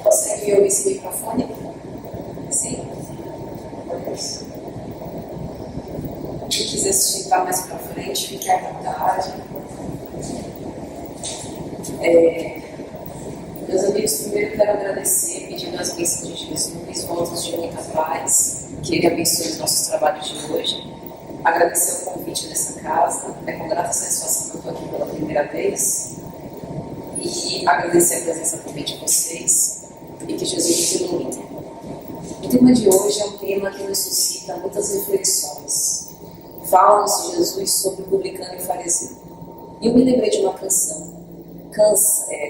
Consegue ouvir esse microfone? Sim? Quem quiser se sentar mais para frente, fique à vontade. Meus amigos, primeiro quero agradecer, pedindo as bênçãos de Jesus, votos de muita paz, que Ele abençoe os nossos trabalhos de hoje. Agradecer o convite dessa casa, é com grata satisfação que eu estou aqui pela primeira vez. E agradecer a presença também de vocês e que Jesus nos ilumine. O tema de hoje é um tema que nos suscita muitas reflexões. Fala-nos Jesus sobre o publicano e fariseu. E eu me lembrei de uma canção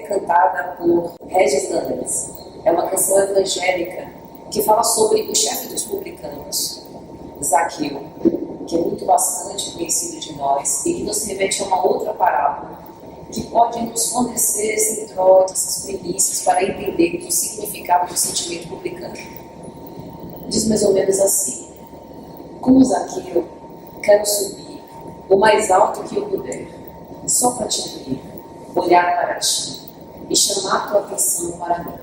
cantada por Regis Dantas. É uma canção evangélica que fala sobre o chefe dos publicanos, Zaqueu, que é bastante conhecido de nós e que nos remete a uma outra parábola que pode nos fornecer esse introito, essas premissas para entender o significado do sentimento publicano. Diz mais ou menos assim: como Zaqueu, quero subir o mais alto que eu puder, só para te ver, olhar para ti e chamar tua atenção para mim.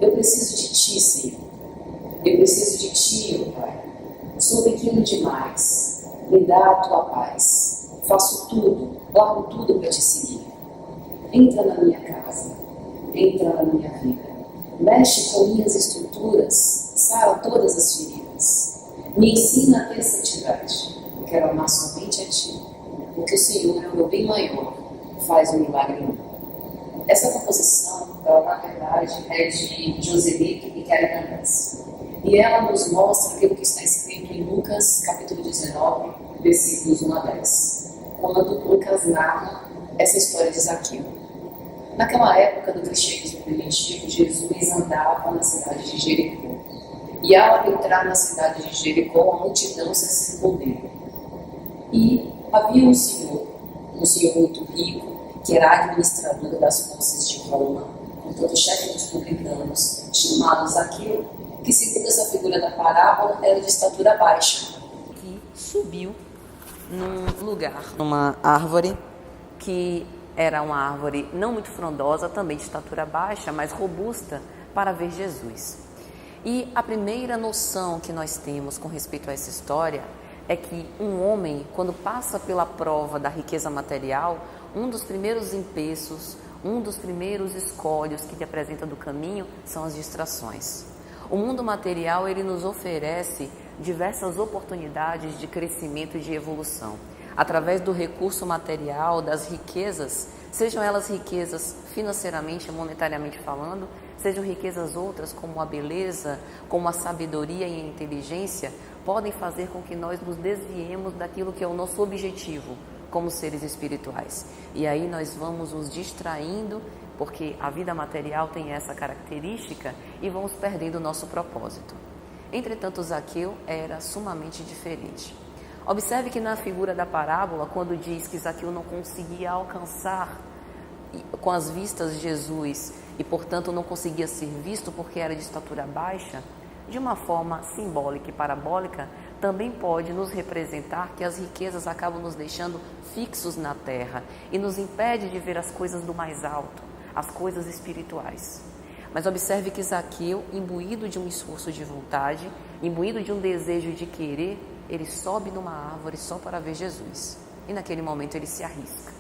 Eu preciso de ti, Senhor. Eu preciso de ti, meu Pai. Sou pequeno demais. Me dá a tua paz. Faço tudo, largo tudo para te seguir. Entra na minha casa. Entra na minha vida. Mexe com minhas estruturas. Sara todas as feridas. Me ensina a ter santidade. Quero amar somente a ti, porque o Senhor é o meu bem maior. Faz um milagre em mim. Essa composição, ela, na verdade, é de Joselito e Kelly Dantas. E ela nos mostra aquilo que está escrito em Lucas, capítulo 19, versículos 1 a 10. Quando Lucas narra essa história de Zaqueu. Naquela época do cristianismo primitivo, Jesus andava na cidade de Jericó. E ao entrar na cidade de Jericó, a multidão se acercou dele. E havia um senhor muito rico, que era administrador das posses de Roma, portanto chefe dos publicanos, chamado Zaqueu, que segundo essa figura da parábola era de estatura baixa. Que subiu num lugar, numa árvore que era uma árvore não muito frondosa, também de estatura baixa, mas robusta, para ver Jesus. E a primeira noção que nós temos com respeito a essa história é que um homem, quando passa pela prova da riqueza material, um dos primeiros empeços, um dos primeiros escolhos que te apresenta do caminho são as distrações. O mundo material, ele nos oferece diversas oportunidades de crescimento e de evolução. Através do recurso material, das riquezas, sejam elas riquezas financeiramente, monetariamente falando, sejam riquezas outras como a beleza, como a sabedoria e a inteligência, podem fazer com que nós nos desviemos daquilo que é o nosso objetivo como seres espirituais. E aí nós vamos nos distraindo, porque a vida material tem essa característica, e vamos perdendo o nosso propósito. Entretanto, Zaqueu era sumamente diferente. Observe que na figura da parábola, quando diz que Zaqueu não conseguia alcançar com as vistas de Jesus e, portanto, não conseguia ser visto porque era de estatura baixa, de uma forma simbólica e parabólica, também pode nos representar que as riquezas acabam nos deixando fixos na terra e nos impede de ver as coisas do mais alto, as coisas espirituais. Mas observe que Zaqueu, imbuído de um esforço de vontade, imbuído de um desejo de querer, ele sobe numa árvore só para ver Jesus. E naquele momento ele se arrisca.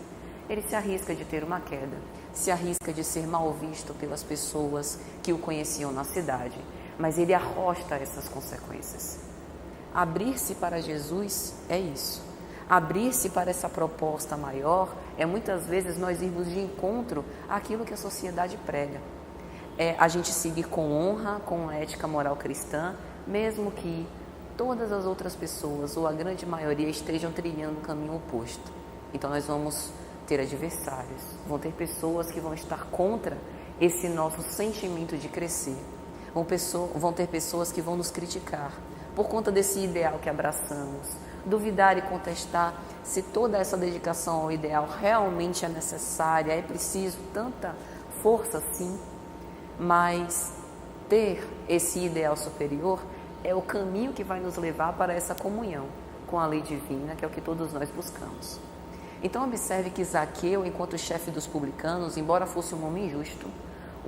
Ele se arrisca de ter uma queda, se arrisca de ser mal visto pelas pessoas que o conheciam na cidade, mas ele arrosta essas consequências. Abrir-se para Jesus é isso. Abrir-se para essa proposta maior é muitas vezes nós irmos de encontro àquilo que a sociedade prega. É a gente seguir com honra, com ética moral cristã, mesmo que todas as outras pessoas, ou a grande maioria, estejam trilhando o caminho oposto. Então nós vamos ter adversários, vão ter pessoas que vão estar contra esse nosso sentimento de crescer. Vão ter pessoas que vão nos criticar por conta desse ideal que abraçamos, duvidar e contestar se toda essa dedicação ao ideal realmente é necessária, é preciso tanta força assim, mas ter esse ideal superior é o caminho que vai nos levar para essa comunhão com a lei divina, que é o que todos nós buscamos. Então observe que Zaqueu, enquanto chefe dos publicanos, embora fosse um homem justo,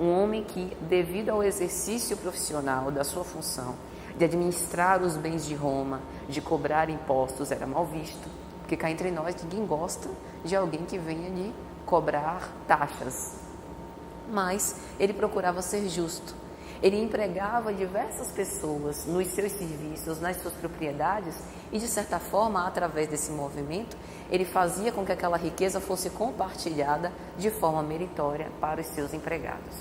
Um homem que, devido ao exercício profissional da sua função, de administrar os bens de Roma, de cobrar impostos, era mal visto. Porque cá entre nós, ninguém gosta de alguém que venha de cobrar taxas. Mas ele procurava ser justo. Ele empregava diversas pessoas nos seus serviços, nas suas propriedades e, de certa forma, através desse movimento, ele fazia com que aquela riqueza fosse compartilhada de forma meritória para os seus empregados.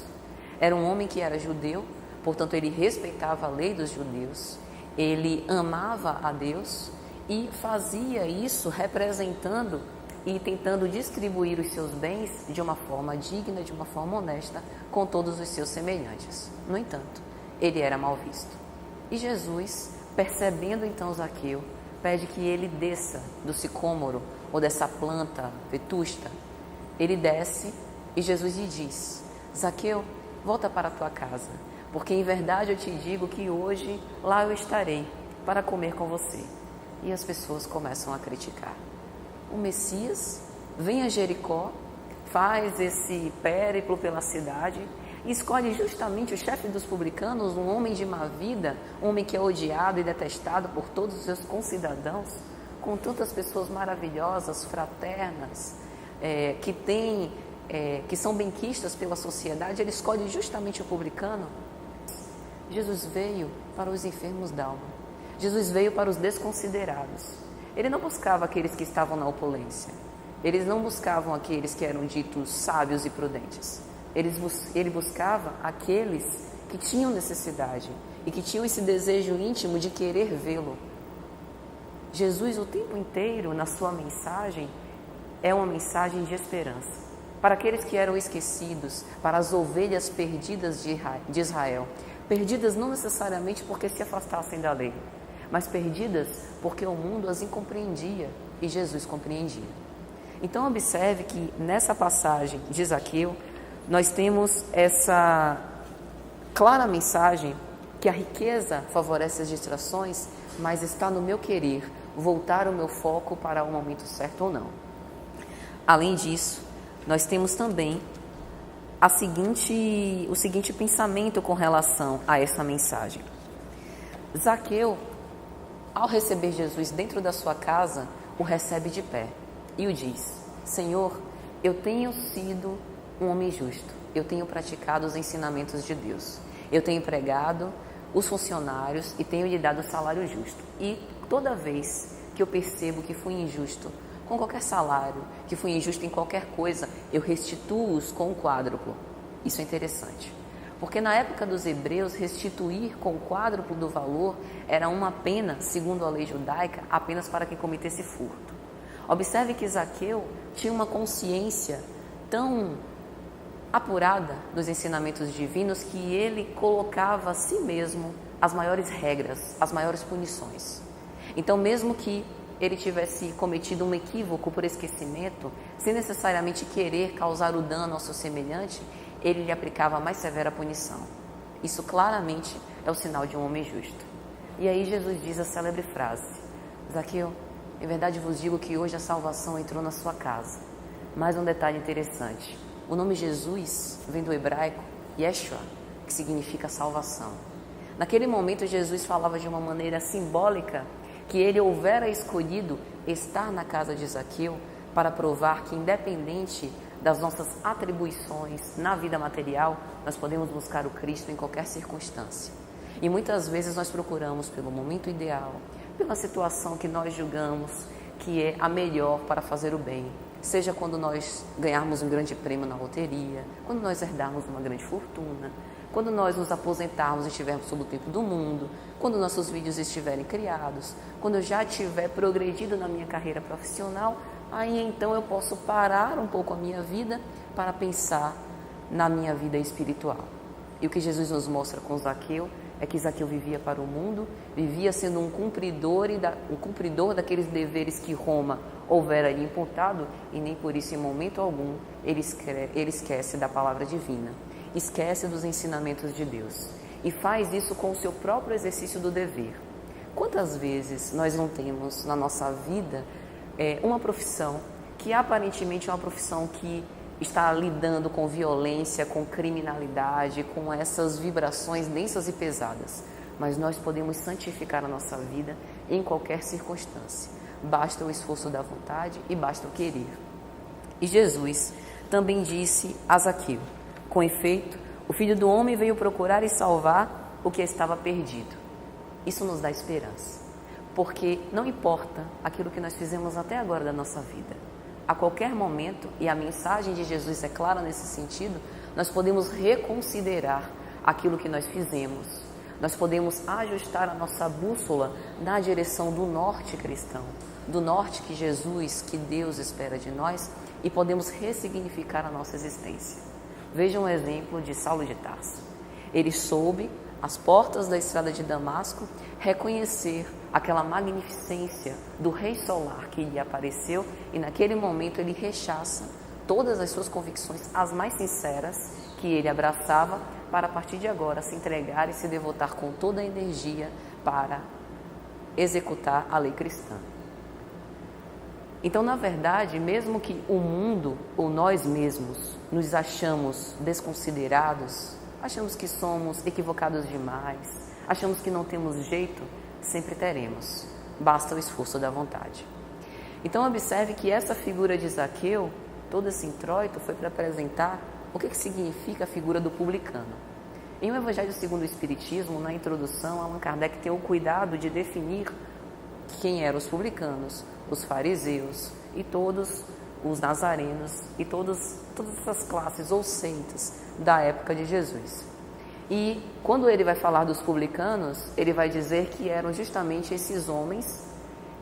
Era um homem que era judeu, portanto, ele respeitava a lei dos judeus, ele amava a Deus e fazia isso representando e tentando distribuir os seus bens de uma forma digna, de uma forma honesta, com todos os seus semelhantes. No entanto, ele era mal visto. E Jesus, percebendo então Zaqueu, pede que ele desça do sicômoro ou dessa planta vetusta. Ele desce e Jesus lhe diz: Zaqueu, volta para a tua casa, porque em verdade eu te digo que hoje lá eu estarei para comer com você. E as pessoas começam a criticar. O Messias vem a Jericó, faz esse périplo pela cidade e escolhe justamente o chefe dos publicanos, um homem de má vida, um homem que é odiado e detestado por todos os seus concidadãos, com tantas pessoas maravilhosas, fraternas, que são benquistas pela sociedade. Ele escolhe justamente o publicano. Jesus veio para os enfermos d'alma. Jesus veio para os desconsiderados. Ele não buscava aqueles que estavam na opulência. Eles não buscavam aqueles que eram ditos sábios e prudentes. Ele buscava aqueles que tinham necessidade e que tinham esse desejo íntimo de querer vê-lo. Jesus, o tempo inteiro, na sua mensagem, é uma mensagem de esperança. Para aqueles que eram esquecidos, para as ovelhas perdidas de Israel. Perdidas não necessariamente porque se afastassem da lei, mas perdidas porque o mundo as incompreendia e Jesus compreendia. Então observe que nessa passagem de Zaqueu, nós temos essa clara mensagem que a riqueza favorece as distrações, mas está no meu querer voltar o meu foco para o momento certo ou não. Além disso, nós temos também o seguinte pensamento com relação a essa mensagem. Zaqueu, ao receber Jesus dentro da sua casa, o recebe de pé e o diz: Senhor, eu tenho sido um homem justo, eu tenho praticado os ensinamentos de Deus, eu tenho empregado os funcionários e tenho lhe dado o salário justo. E toda vez que eu percebo que fui injusto com qualquer salário, que fui injusto em qualquer coisa, eu restituo-os com o quádruplo. Isso é interessante. Porque na época dos hebreus, restituir com o quádruplo do valor era uma pena, segundo a lei judaica, apenas para quem cometesse furto. Observe que Zaqueu tinha uma consciência tão apurada dos ensinamentos divinos que ele colocava a si mesmo as maiores regras, as maiores punições. Então, mesmo que ele tivesse cometido um equívoco por esquecimento, sem necessariamente querer causar o dano ao seu semelhante, ele lhe aplicava a mais severa punição. Isso claramente é o sinal de um homem justo. E aí Jesus diz a célebre frase: Zaqueu, em verdade vos digo que hoje a salvação entrou na sua casa. Mais um detalhe interessante: o nome Jesus vem do hebraico Yeshua, que significa salvação. Naquele momento Jesus falava de uma maneira simbólica que ele houvera escolhido estar na casa de Zaqueu para provar que, independente das nossas atribuições na vida material, nós podemos buscar o Cristo em qualquer circunstância. E muitas vezes nós procuramos pelo momento ideal, pela situação que nós julgamos que é a melhor para fazer o bem, seja quando nós ganharmos um grande prêmio na loteria, quando nós herdarmos uma grande fortuna, quando nós nos aposentarmos e estivermos sob o tempo do mundo, quando nossos vídeos estiverem criados, quando eu já tiver progredido na minha carreira profissional, aí então eu posso parar um pouco a minha vida para pensar na minha vida espiritual. E o que Jesus nos mostra com Zaqueu é que Zaqueu vivia para o mundo, vivia sendo um cumpridor daqueles deveres que Roma houvera lhe imputado, e nem por isso, em momento algum, ele esquece da palavra divina, esquece dos ensinamentos de Deus, e faz isso com o seu próprio exercício do dever. Quantas vezes nós não temos na nossa vida uma profissão que aparentemente é uma profissão que está lidando com violência, com criminalidade, com essas vibrações densas e pesadas. Mas nós podemos santificar a nossa vida em qualquer circunstância. Basta o esforço da vontade e basta o querer. E Jesus também disse a Zaqueu: com efeito, o Filho do Homem veio procurar e salvar o que estava perdido. Isso nos dá esperança, porque não importa aquilo que nós fizemos até agora da nossa vida. A qualquer momento, e a mensagem de Jesus é clara nesse sentido, nós podemos reconsiderar aquilo que nós fizemos. Nós podemos ajustar a nossa bússola na direção do norte cristão, do norte que Jesus, que Deus espera de nós, e podemos ressignificar a nossa existência. Veja um exemplo de Saulo de Tarso. Ele soube, às portas da estrada de Damasco, reconhecer aquela magnificência do Rei Solar que lhe apareceu, e naquele momento ele rechaça todas as suas convicções, as mais sinceras, que ele abraçava, para a partir de agora se entregar e se devotar com toda a energia para executar a lei cristã. Então, na verdade, mesmo que o mundo ou nós mesmos nos achamos desconsiderados, achamos que somos equivocados demais, achamos que não temos jeito, sempre teremos. Basta o esforço da vontade. Então, observe que essa figura de Zaqueu, todo esse introito, foi para apresentar o que significa a figura do publicano. Em O Evangelho segundo o Espiritismo, na introdução, Allan Kardec tem o cuidado de definir quem eram os publicanos, os fariseus e todos os nazarenos e todas essas classes ou seitas da época de Jesus. E quando ele vai falar dos publicanos, ele vai dizer que eram justamente esses homens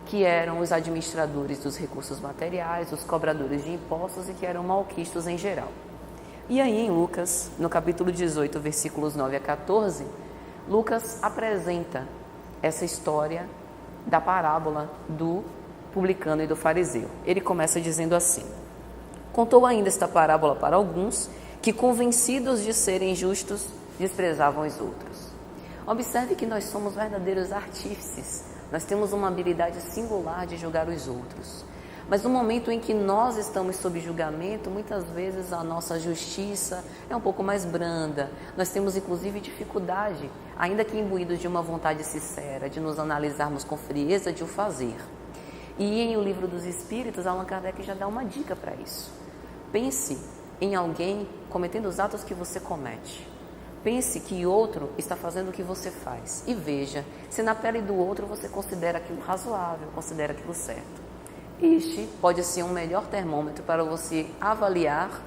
que eram os administradores dos recursos materiais, os cobradores de impostos e que eram malquistos em geral. E aí em Lucas, no capítulo 18, versículos 9 a 14, Lucas apresenta essa história da parábola do publicano e do fariseu. Ele começa dizendo assim: contou ainda esta parábola para alguns que, convencidos de serem justos, desprezavam os outros. Observe que nós somos verdadeiros artífices. Nós temos uma habilidade singular de julgar os outros. Mas no momento em que nós estamos sob julgamento, muitas vezes a nossa justiça é um pouco mais branda. Nós temos inclusive dificuldade, ainda que imbuídos de uma vontade sincera, de nos analisarmos com frieza, de o fazer. E em O Livro dos Espíritos, Allan Kardec já dá uma dica para isso. Pense em alguém cometendo os atos que você comete. Pense que outro está fazendo o que você faz. E veja se na pele do outro você considera aquilo razoável, considera aquilo certo. Este pode ser um melhor termômetro para você avaliar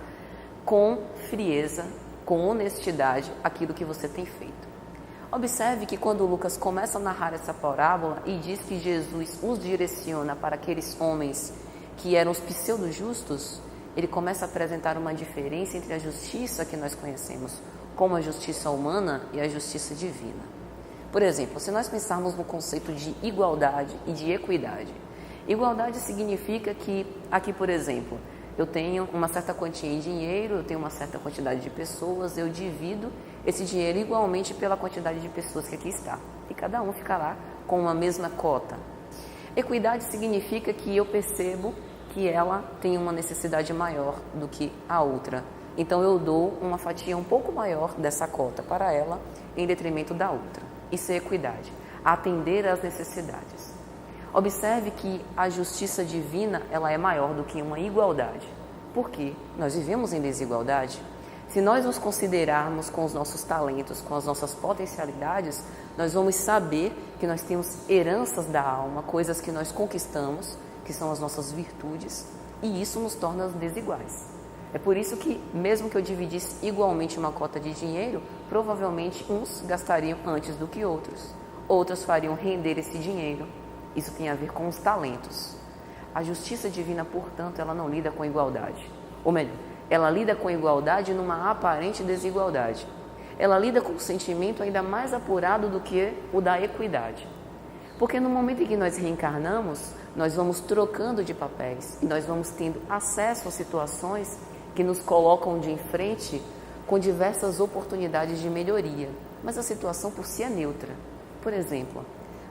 com frieza, com honestidade, aquilo que você tem feito. Observe que quando Lucas começa a narrar essa parábola e diz que Jesus os direciona para aqueles homens que eram os pseudo-justos, ele começa a apresentar uma diferença entre a justiça que nós conhecemos como a justiça humana e a justiça divina. Por exemplo, se nós pensarmos no conceito de igualdade e de equidade, igualdade significa que aqui, por exemplo, eu tenho uma certa quantia em dinheiro, eu tenho uma certa quantidade de pessoas, eu divido esse dinheiro igualmente pela quantidade de pessoas que aqui está. E cada um fica lá com uma mesma cota. Equidade significa que eu percebo que ela tem uma necessidade maior do que a outra. Então eu dou uma fatia um pouco maior dessa cota para ela em detrimento da outra. Isso é equidade, atender às necessidades. Observe que a justiça divina ela é maior do que uma igualdade. Por quê? Nós vivemos em desigualdade. Se nós nos considerarmos com os nossos talentos, com as nossas potencialidades, nós vamos saber que nós temos heranças da alma, coisas que nós conquistamos, que são as nossas virtudes, e isso nos torna desiguais. É por isso que, mesmo que eu dividisse igualmente uma cota de dinheiro, provavelmente uns gastariam antes do que outros. Outros fariam render esse dinheiro. Isso tem a ver com os talentos. A justiça divina, portanto, ela não lida com igualdade. Ou melhor, ela lida com igualdade numa aparente desigualdade. Ela lida com um sentimento ainda mais apurado do que o da equidade. Porque no momento em que nós reencarnamos, nós vamos trocando de papéis e nós vamos tendo acesso a situações que nos colocam de frente com diversas oportunidades de melhoria. Mas a situação por si é neutra. Por exemplo,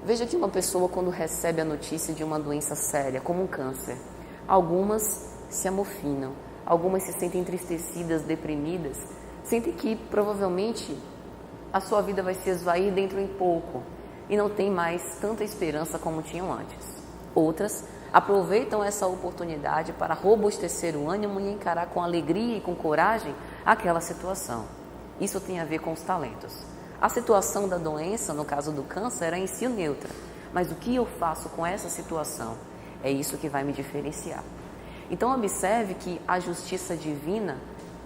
veja que uma pessoa quando recebe a notícia de uma doença séria, como um câncer, algumas se amofinam, algumas se sentem entristecidas, deprimidas, sentem que provavelmente a sua vida vai se esvair dentro em pouco e não tem mais tanta esperança como tinham antes. Outras aproveitam essa oportunidade para robustecer o ânimo e encarar com alegria e com coragem aquela situação. Isso tem a ver com os talentos. A situação da doença, no caso do câncer, era em si neutra, mas o que eu faço com essa situação é isso que vai me diferenciar. Então observe que a justiça divina,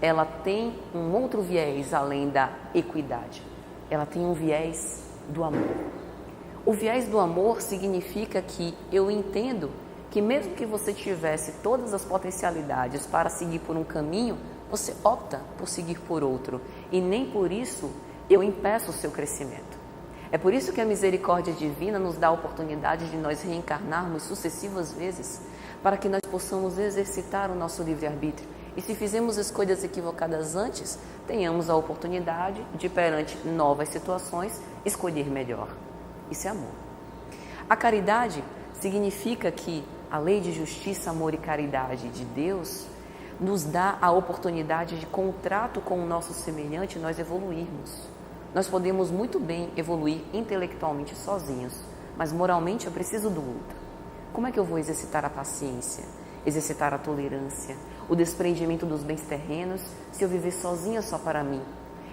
ela tem um outro viés além da equidade. Ela tem um viés do amor. O viés do amor significa que eu entendo que mesmo que você tivesse todas as potencialidades para seguir por um caminho, você opta por seguir por outro e nem por isso eu impeço o seu crescimento. É por isso que a misericórdia divina nos dá a oportunidade de nós reencarnarmos sucessivas vezes para que nós possamos exercitar o nosso livre-arbítrio. E se fizemos escolhas equivocadas antes, tenhamos a oportunidade de, perante novas situações, escolher melhor. Isso é amor. A caridade significa que a lei de justiça, amor e caridade de Deus nos dá a oportunidade de, com o trato com o nosso semelhante, nós evoluirmos. Nós podemos muito bem evoluir intelectualmente sozinhos, mas moralmente eu preciso do outro. Como é que eu vou exercitar a paciência, exercitar a tolerância, o desprendimento dos bens terrenos, se eu viver sozinha só para mim?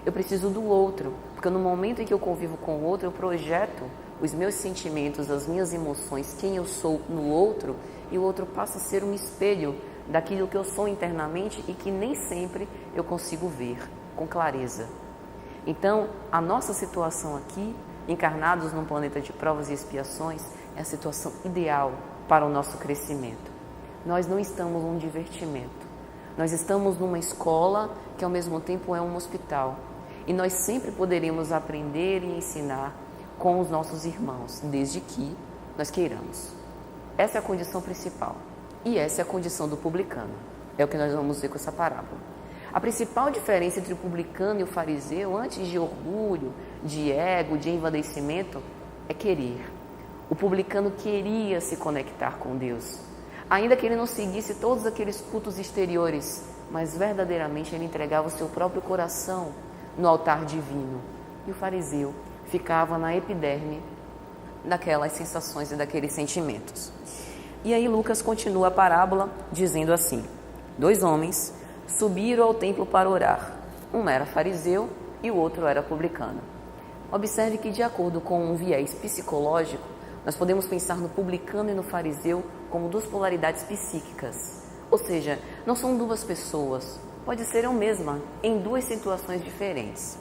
Eu preciso do outro, porque no momento em que eu convivo com o outro, eu projeto os meus sentimentos, as minhas emoções, quem eu sou no outro, e o outro passa a ser um espelho daquilo que eu sou internamente e que nem sempre eu consigo ver com clareza. Então, a nossa situação aqui, encarnados num planeta de provas e expiações, é a situação ideal para o nosso crescimento. Nós não estamos num divertimento, nós estamos numa escola que ao mesmo tempo é um hospital e nós sempre poderemos aprender e ensinar com os nossos irmãos, desde que nós queiramos. Essa é a condição principal e essa é a condição do publicano, é o que nós vamos ver com essa parábola. A principal diferença entre o publicano e o fariseu, antes de orgulho, de ego, de envadecimento, é querer. O publicano queria se conectar com Deus, ainda que ele não seguisse todos aqueles cultos exteriores, mas verdadeiramente ele entregava o seu próprio coração no altar divino. E o fariseu ficava na epiderme daquelas sensações e daqueles sentimentos. E aí Lucas continua a parábola dizendo assim: 2 homens subiram ao templo para orar. Um era fariseu e o outro era publicano. Observe que, de acordo com um viés psicológico, nós podemos pensar no publicano e no fariseu como 2 polaridades psíquicas. Ou seja, não são 2 pessoas, pode ser a mesma, em 2 situações diferentes.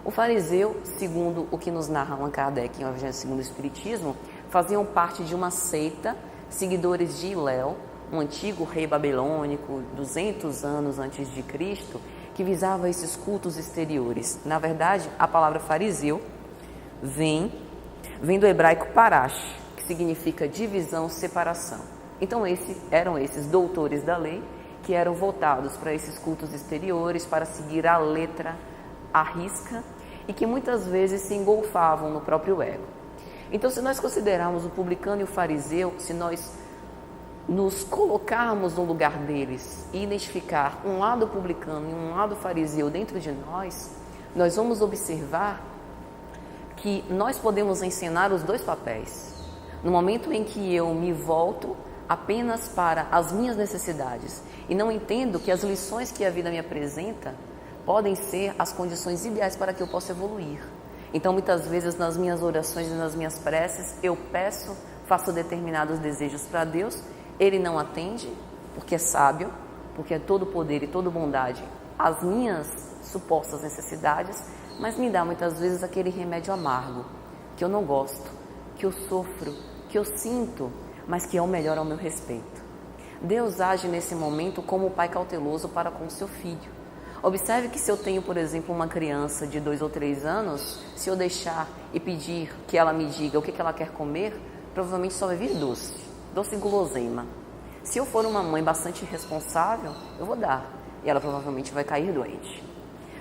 O fariseu, segundo o que nos narra Allan Kardec em O Evangelho segundo o Espiritismo, faziam parte de uma seita, seguidores de Hilel, um antigo rei babilônico, 200 anos antes de Cristo, que visava esses cultos exteriores. Na verdade, a palavra fariseu vem do hebraico parash, que significa divisão, separação. Então eram esses doutores da lei que eram voltados para esses cultos exteriores, para seguir a letra, a risca, e que muitas vezes se engolfavam no próprio ego. Então, se nós considerarmos o publicano e o fariseu, se nós nos colocarmos no lugar deles e identificar um lado publicano e um lado fariseu dentro de nós, nós vamos observar que nós podemos ensinar os 2 papéis. No momento em que eu me volto apenas para as minhas necessidades e não entendo que as lições que a vida me apresenta podem ser as condições ideais para que eu possa evoluir. Então, muitas vezes, nas minhas orações e nas minhas preces, eu peço, faço determinados desejos para Deus, Ele não atende, porque é sábio, porque é todo poder e toda bondade, as minhas supostas necessidades, mas me dá muitas vezes aquele remédio amargo, que eu não gosto, que eu sofro, que eu sinto, mas que é o melhor ao meu respeito. Deus age nesse momento como o pai cauteloso para com o seu filho. Observe que se eu tenho, por exemplo, uma criança de 2 ou 3 anos, se eu deixar e pedir que ela me diga o que ela quer comer, provavelmente só vai vir doce e guloseima. Se eu for uma mãe bastante responsável, eu vou dar, e ela provavelmente vai cair doente.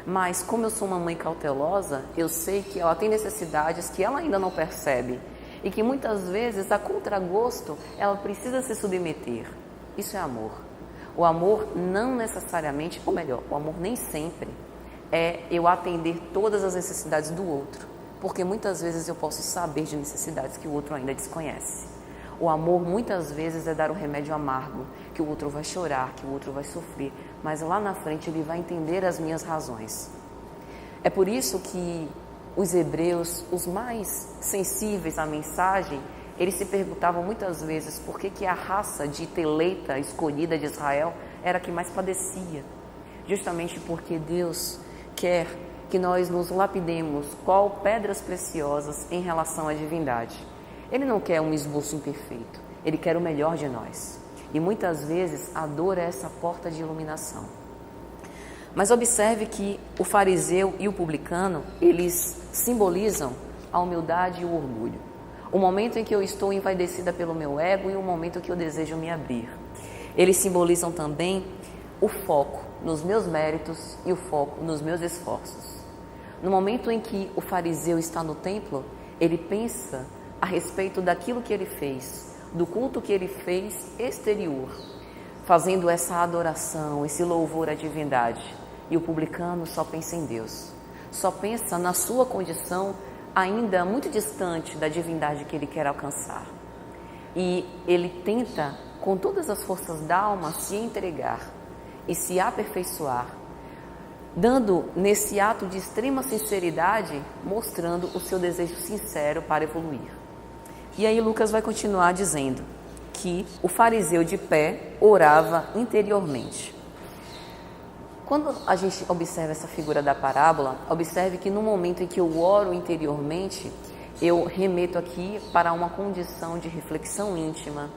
Mas como eu sou uma mãe cautelosa, eu sei que ela tem necessidades que ela ainda não percebe, e que muitas vezes, a contragosto, ela precisa se submeter. Isso é amor. O amor não necessariamente, ou melhor, o amor nem sempre é eu atender todas as necessidades do outro, porque muitas vezes eu posso saber de necessidades que o outro ainda desconhece. O amor muitas vezes é dar um remédio amargo, que o outro vai chorar, que o outro vai sofrer, mas lá na frente ele vai entender as minhas razões. É por isso que os hebreus, os mais sensíveis à mensagem, eles se perguntavam muitas vezes por que a raça de eleita, escolhida de Israel, era a que mais padecia. Justamente porque Deus quer que nós nos lapidemos qual pedras preciosas em relação à divindade. Ele não quer um esboço imperfeito, Ele quer o melhor de nós. E muitas vezes a dor é essa porta de iluminação. Mas observe que o fariseu e o publicano, eles simbolizam a humildade e o orgulho. O momento em que eu estou envaidecida pelo meu ego e o momento que eu desejo me abrir. Eles simbolizam também o foco nos meus méritos e o foco nos meus esforços. No momento em que o fariseu está no templo, ele pensa a respeito daquilo que ele fez, do culto que ele fez exterior, fazendo essa adoração, esse louvor à divindade. E o publicano só pensa em Deus, só pensa na sua condição ainda muito distante da divindade que ele quer alcançar. E ele tenta, com todas as forças da alma, se entregar e se aperfeiçoar, dando nesse ato de extrema sinceridade, mostrando o seu desejo sincero para evoluir. E aí Lucas vai continuar dizendo que o fariseu de pé orava interiormente. Quando a gente observa essa figura da parábola, observe que no momento em que eu oro interiormente, eu remeto aqui para uma condição de reflexão íntima,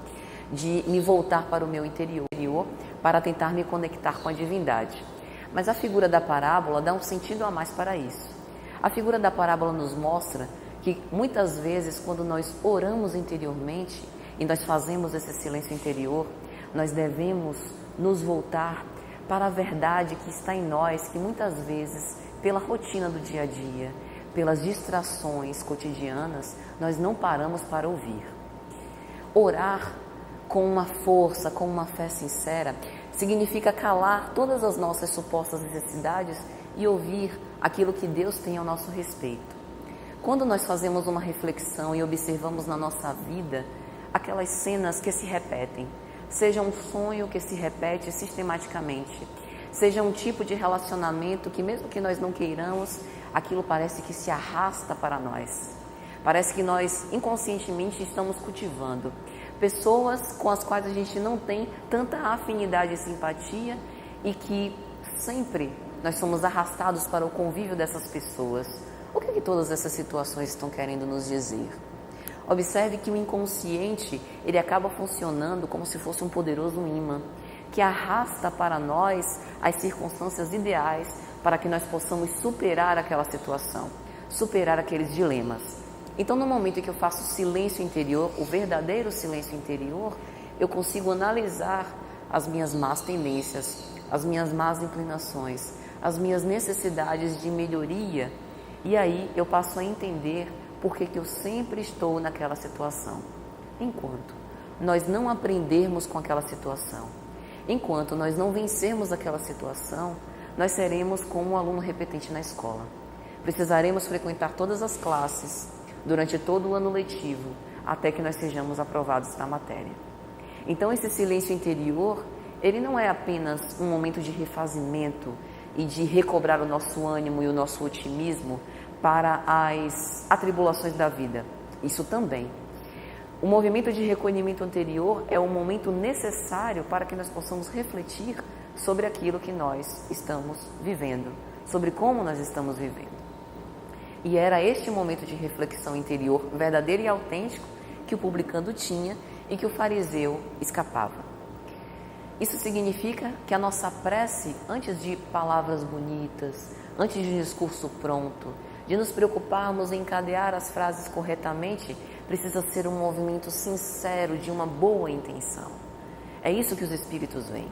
de me voltar para o meu interior, para tentar me conectar com a divindade. Mas a figura da parábola dá um sentido a mais para isso. A figura da parábola nos mostra que muitas vezes, quando nós oramos interiormente e nós fazemos esse silêncio interior, nós devemos nos voltar para a verdade que está em nós, que muitas vezes, pela rotina do dia a dia, pelas distrações cotidianas, nós não paramos para ouvir. Orar com uma força, com uma fé sincera, significa calar todas as nossas supostas necessidades e ouvir aquilo que Deus tem ao nosso respeito. Quando nós fazemos uma reflexão e observamos na nossa vida aquelas cenas que se repetem, seja um sonho que se repete sistematicamente, seja um tipo de relacionamento que mesmo que nós não queiramos, aquilo parece que se arrasta para nós. Parece que nós inconscientemente estamos cultivando pessoas com as quais a gente não tem tanta afinidade e simpatia e que sempre nós somos arrastados para o convívio dessas pessoas. O que todas essas situações estão querendo nos dizer? Observe que o inconsciente, ele acaba funcionando como se fosse um poderoso imã, que arrasta para nós as circunstâncias ideais para que nós possamos superar aquela situação, superar aqueles dilemas. Então, no momento em que eu faço silêncio interior, o verdadeiro silêncio interior, eu consigo analisar as minhas más tendências, as minhas más inclinações, as minhas necessidades de melhoria, e aí eu passo a entender por que eu sempre estou naquela situação. Enquanto nós não aprendermos com aquela situação, enquanto nós não vencermos aquela situação, nós seremos como um aluno repetente na escola. Precisaremos frequentar todas as classes durante todo o ano letivo, até que nós sejamos aprovados na matéria. Então, esse silêncio interior, ele não é apenas um momento de refazimento e de recobrar o nosso ânimo e o nosso otimismo para as atribulações da vida. Isso também. O movimento de recolhimento anterior é um momento necessário para que nós possamos refletir sobre aquilo que nós estamos vivendo, sobre como nós estamos vivendo. E era este momento de reflexão interior verdadeiro e autêntico que o publicano tinha e que o fariseu escapava. Isso significa que a nossa prece, antes de palavras bonitas, antes de um discurso pronto, de nos preocuparmos em encadear as frases corretamente, precisa ser um movimento sincero de uma boa intenção. É isso que os espíritos veem.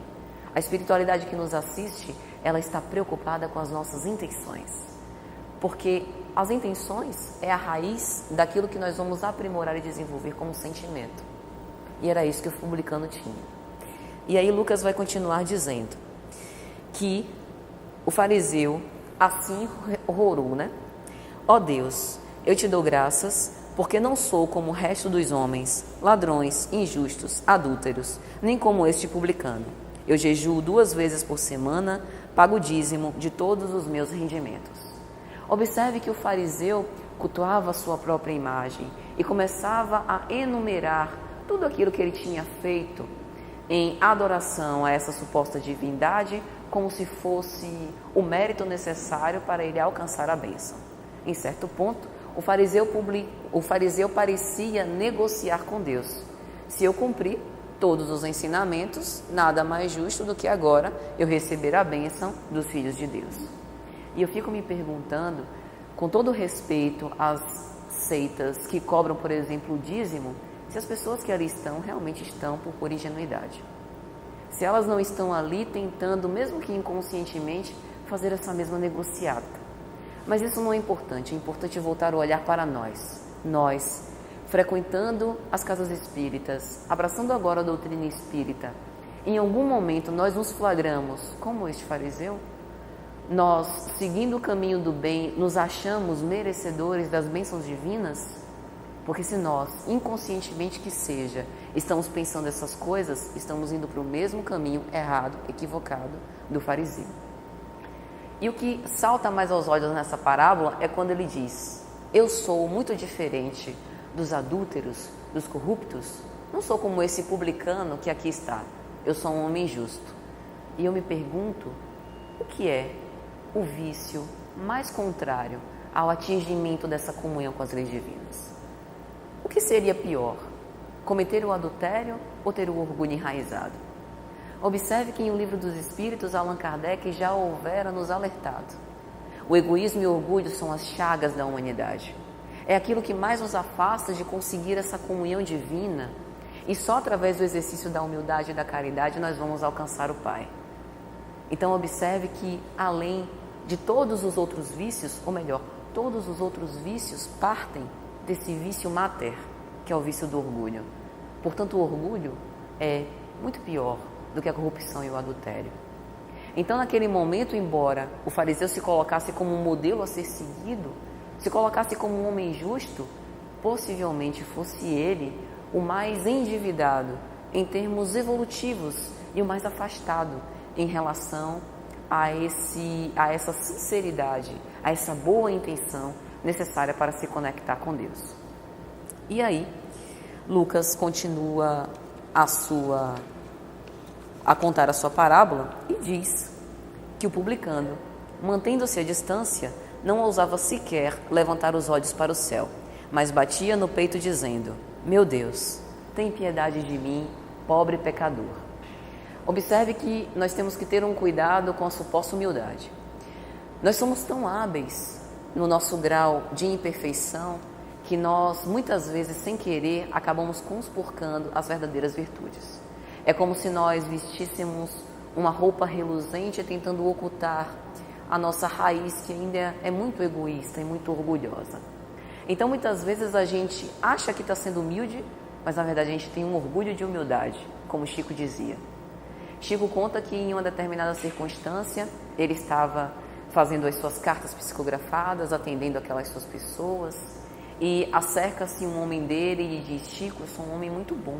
A espiritualidade que nos assiste, ela está preocupada com as nossas intenções. Porque as intenções é a raiz daquilo que nós vamos aprimorar e desenvolver como sentimento. E era isso que o publicano tinha. E aí Lucas vai continuar dizendo que o fariseu assim orou, né? Ó Deus, eu te dou graças, porque não sou como o resto dos homens, ladrões, injustos, adúlteros, nem como este publicano. Eu jejuo 2 vezes por semana, pago o dízimo de todos os meus rendimentos. Observe que o fariseu cultuava a sua própria imagem e começava a enumerar tudo aquilo que ele tinha feito em adoração a essa suposta divindade, como se fosse o mérito necessário para ele alcançar a bênção. Em certo ponto, o fariseu parecia negociar com Deus. Se eu cumprir todos os ensinamentos, nada mais justo do que agora eu receber a bênção dos filhos de Deus. E eu fico me perguntando, com todo respeito às seitas que cobram, por exemplo, o dízimo, se as pessoas que ali estão realmente estão por pura ingenuidade. Se elas não estão ali tentando, mesmo que inconscientemente, fazer essa mesma negociata. Mas isso não é importante voltar o olhar para nós. Nós, frequentando as casas espíritas, abraçando agora a doutrina espírita, em algum momento nós nos flagramos como este fariseu? Nós, seguindo o caminho do bem, nos achamos merecedores das bênçãos divinas? Porque se nós, inconscientemente que seja, estamos pensando essas coisas, estamos indo para o mesmo caminho errado, equivocado do fariseu. E o que salta mais aos olhos nessa parábola é quando ele diz: eu sou muito diferente dos adúlteros, dos corruptos, não sou como esse publicano que aqui está, eu sou um homem justo. E eu me pergunto, o que é o vício mais contrário ao atingimento dessa comunhão com as leis divinas? O que seria pior, cometer o adultério ou ter o orgulho enraizado? Observe que em O Livro dos Espíritos, Allan Kardec já houvera nos alertado. O egoísmo e o orgulho são as chagas da humanidade. É aquilo que mais nos afasta de conseguir essa comunhão divina, e só através do exercício da humildade e da caridade nós vamos alcançar o Pai. Então observe que além de todos os outros vícios, ou melhor, todos os outros vícios partem desse vício mater, que é o vício do orgulho. Portanto, o orgulho é muito pior do que a corrupção e o adultério. Então, naquele momento, embora o fariseu se colocasse como um modelo a ser seguido, se colocasse como um homem justo, possivelmente fosse ele o mais endividado em termos evolutivos e o mais afastado em relação a essa sinceridade, a essa boa intenção necessária para se conectar com Deus. E aí, Lucas continua a contar a sua parábola e diz que o publicano, mantendo-se à distância, não ousava sequer levantar os olhos para o céu, mas batia no peito dizendo: meu Deus, tem piedade de mim, pobre pecador. Observe que nós temos que ter um cuidado com a suposta humildade. Nós somos tão hábeis no nosso grau de imperfeição que nós, muitas vezes, sem querer, acabamos conspurcando as verdadeiras virtudes. É como se nós vestíssemos uma roupa reluzente tentando ocultar a nossa raiz, que ainda é muito egoísta e muito orgulhosa. Então, muitas vezes a gente acha que está sendo humilde, mas na verdade a gente tem um orgulho de humildade, como Chico dizia. Chico conta que em uma determinada circunstância ele estava fazendo as suas cartas psicografadas, atendendo aquelas suas pessoas, e acerca-se um homem dele e diz: Chico, eu sou um homem muito bom,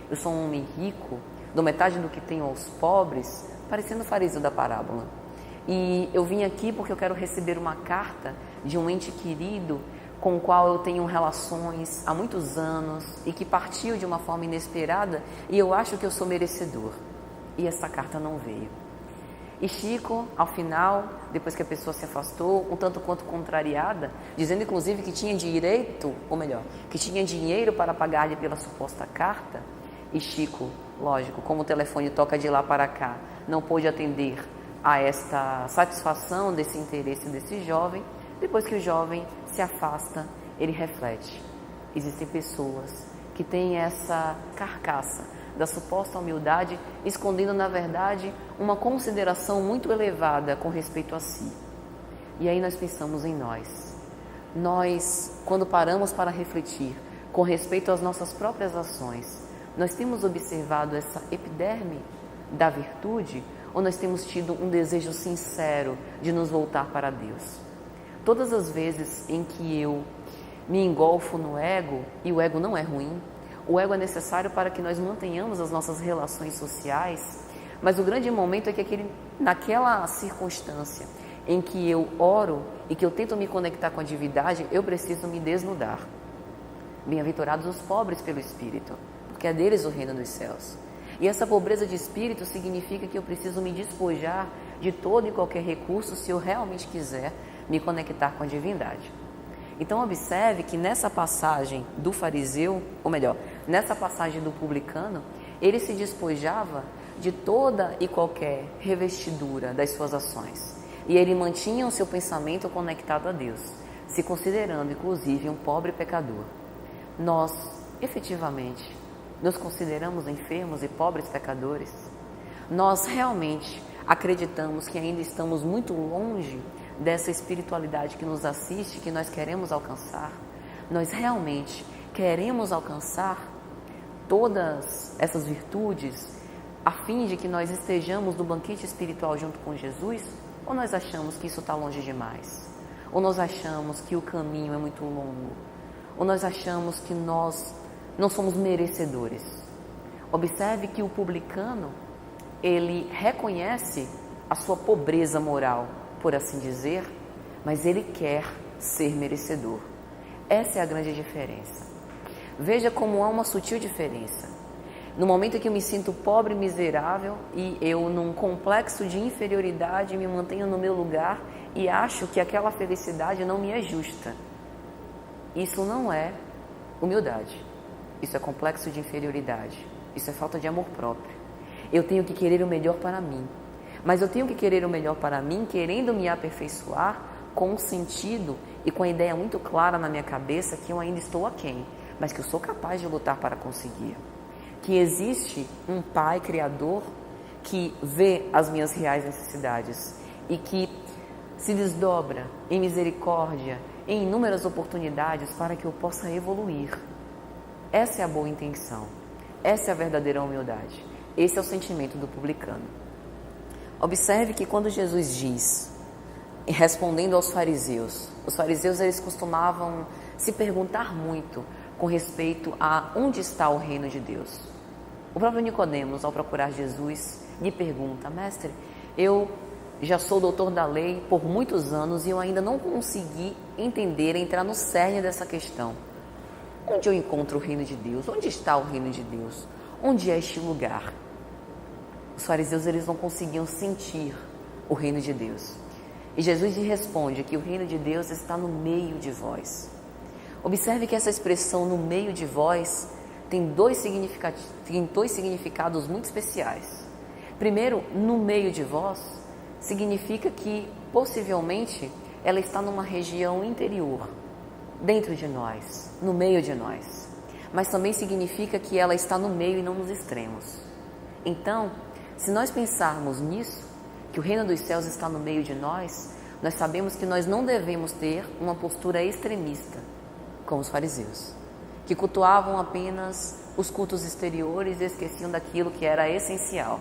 eu sou um homem rico, dou metade do que tenho aos pobres, parecendo o fariseu da parábola. E eu vim aqui porque eu quero receber uma carta de um ente querido com o qual eu tenho relações há muitos anos e que partiu de uma forma inesperada e eu acho que eu sou merecedor. E essa carta não veio. E Chico, ao final, depois que a pessoa se afastou, um tanto quanto contrariada, dizendo inclusive que tinha direito, ou melhor, que tinha dinheiro para pagar-lhe pela suposta carta, e Chico, lógico, como o telefone toca de lá para cá, não pôde atender a esta satisfação desse interesse desse jovem. Depois que o jovem se afasta, ele reflete. Existem pessoas que têm essa carcaça da suposta humildade, escondendo, na verdade, uma consideração muito elevada com respeito a si. E aí nós pensamos em nós. Nós, quando paramos para refletir com respeito às nossas próprias ações, nós temos observado essa epiderme da virtude ou nós temos tido um desejo sincero de nos voltar para Deus? Todas as vezes em que eu me engolfo no ego, e o ego não é ruim, o ego é necessário para que nós mantenhamos as nossas relações sociais, mas o grande momento é que naquela circunstância em que eu oro e que eu tento me conectar com a divindade, eu preciso me desnudar. Bem-aventurados os pobres pelo Espírito, porque é deles o reino dos céus. E essa pobreza de espírito significa que eu preciso me despojar de todo e qualquer recurso se eu realmente quiser me conectar com a divindade. Então observe que nessa passagem do fariseu, ou melhor, nessa passagem do publicano, ele se despojava de toda e qualquer revestidura das suas ações. E ele mantinha o seu pensamento conectado a Deus, se considerando inclusive um pobre pecador. Nós, efetivamente, nos consideramos enfermos e pobres pecadores? Nós realmente acreditamos que ainda estamos muito longe dessa espiritualidade que nos assiste, que nós queremos alcançar? Nós realmente queremos alcançar todas essas virtudes a fim de que nós estejamos no banquete espiritual junto com Jesus? Ou nós achamos que isso está longe demais? Ou nós achamos que o caminho é muito longo? Ou nós achamos que nós não somos merecedores? Observe que o publicano, ele reconhece a sua pobreza moral, por assim dizer, mas ele quer ser merecedor. Essa é a grande diferença. Veja como há uma sutil diferença. No momento em que eu me sinto pobre e miserável e eu, num complexo de inferioridade, me mantenho no meu lugar e acho que aquela felicidade não me é justa. Isso não é humildade. Isso é complexo de inferioridade. Isso é falta de amor próprio. Eu tenho que querer o melhor para mim. Mas eu tenho que querer o melhor para mim, querendo me aperfeiçoar com um sentido e com a ideia muito clara na minha cabeça que eu ainda estou aquém, mas que eu sou capaz de lutar para conseguir. Que existe um Pai Criador que vê as minhas reais necessidades e que se desdobra em misericórdia, em inúmeras oportunidades para que eu possa evoluir. Essa é a boa intenção. Essa é a verdadeira humildade. Esse é o sentimento do publicano. Observe que quando Jesus diz, respondendo aos fariseus, os fariseus eles costumavam se perguntar muito com respeito a onde está o reino de Deus. O próprio Nicodemos, ao procurar Jesus, lhe pergunta: Mestre, eu já sou doutor da lei por muitos anos e eu ainda não consegui entender, entrar no cerne dessa questão. Onde eu encontro o reino de Deus? Onde está o reino de Deus? Onde é este lugar? Os fariseus eles não conseguiam sentir o reino de Deus. E Jesus lhe responde que o reino de Deus está no meio de vós. Observe que essa expressão no meio de vós tem dois significados muito especiais. Primeiro, no meio de vós, significa que possivelmente ela está numa região interior, dentro de nós, no meio de nós. Mas também significa que ela está no meio e não nos extremos. Então, se nós pensarmos nisso, que o reino dos céus está no meio de nós, nós sabemos que nós não devemos ter uma postura extremista, como os fariseus, que cultuavam apenas os cultos exteriores e esqueciam daquilo que era essencial.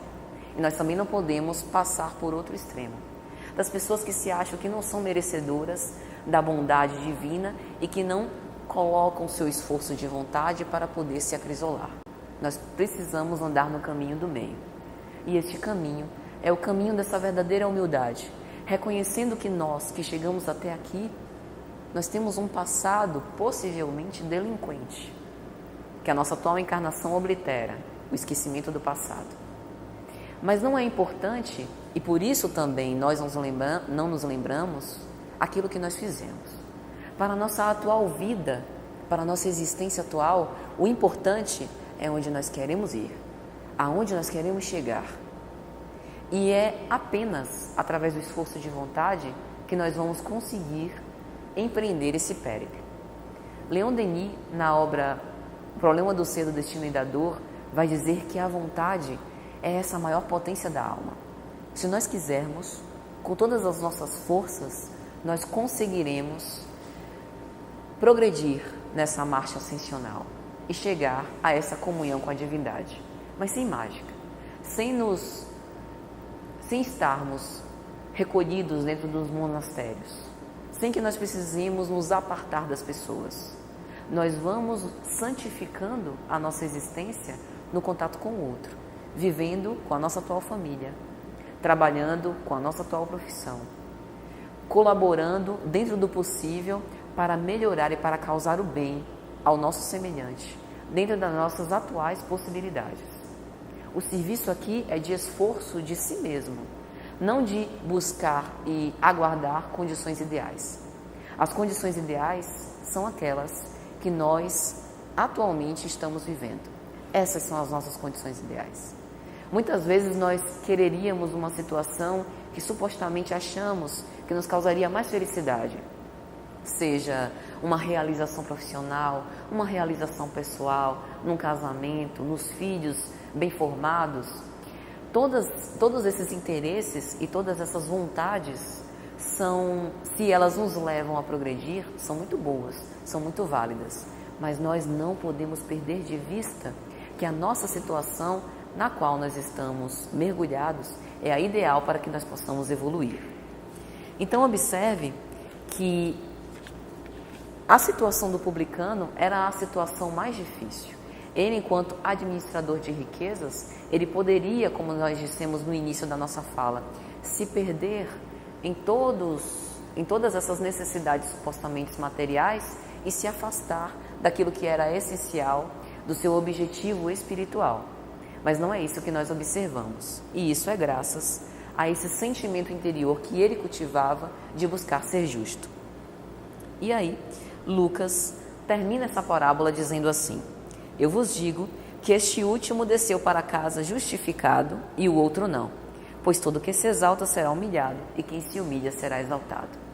E nós também não podemos passar por outro extremo, das pessoas que se acham que não são merecedoras da bondade divina e que não colocam seu esforço de vontade para poder se acrisolar. Nós precisamos andar no caminho do meio. E este caminho é o caminho dessa verdadeira humildade, reconhecendo que nós, que chegamos até aqui, nós temos um passado possivelmente delinquente, que a nossa atual encarnação oblitera, o esquecimento do passado. Mas não é importante, e por isso também nós não nos lembramos, aquilo que nós fizemos. Para a nossa atual vida, para a nossa existência atual, o importante é onde nós queremos ir, aonde nós queremos chegar. E é apenas através do esforço de vontade que nós vamos conseguir empreender esse périplo. Leon Denis, na obra O Problema do Ser, do Destino e da Dor, vai dizer que a vontade é essa maior potência da alma. Se nós quisermos, com todas as nossas forças, nós conseguiremos progredir nessa marcha ascensional e chegar a essa comunhão com a divindade, mas sem mágica, sem estarmos recolhidos dentro dos monastérios, sem que nós precisemos nos apartar das pessoas. Nós vamos santificando a nossa existência no contato com o outro, vivendo com a nossa atual família, trabalhando com a nossa atual profissão, colaborando dentro do possível para melhorar e para causar o bem ao nosso semelhante, dentro das nossas atuais possibilidades. O serviço aqui é de esforço de si mesmo, não de buscar e aguardar condições ideais. As condições ideais são aquelas que nós atualmente estamos vivendo. Essas são as nossas condições ideais. Muitas vezes nós quereríamos uma situação que supostamente achamos que nos causaria mais felicidade, seja uma realização profissional, uma realização pessoal, num casamento, nos filhos bem formados. Todos esses interesses e todas essas vontades se elas nos levam a progredir, são muito boas, são muito válidas, mas nós não podemos perder de vista que a nossa situação na qual nós estamos mergulhados é a ideal para que nós possamos evoluir. Então observe que a situação do publicano era a situação mais difícil. Ele, enquanto administrador de riquezas, ele poderia, como nós dissemos no início da nossa fala, se perder em todas essas necessidades supostamente materiais e se afastar daquilo que era essencial do seu objetivo espiritual. Mas não é isso que nós observamos. E isso é graças a esse sentimento interior que ele cultivava de buscar ser justo. E aí, Lucas termina essa parábola dizendo assim: eu vos digo que este último desceu para casa justificado e o outro não, pois todo que se exalta será humilhado e quem se humilha será exaltado.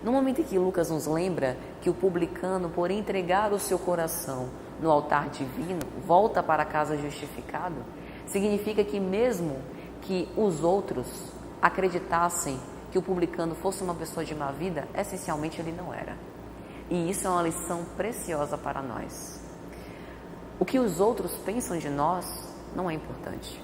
No momento em que Lucas nos lembra que o publicano, por entregar o seu coração no altar divino, volta para casa justificado, significa que mesmo que os outros acreditassem que o publicano fosse uma pessoa de má vida, essencialmente ele não era. E isso é uma lição preciosa para nós. O que os outros pensam de nós não é importante.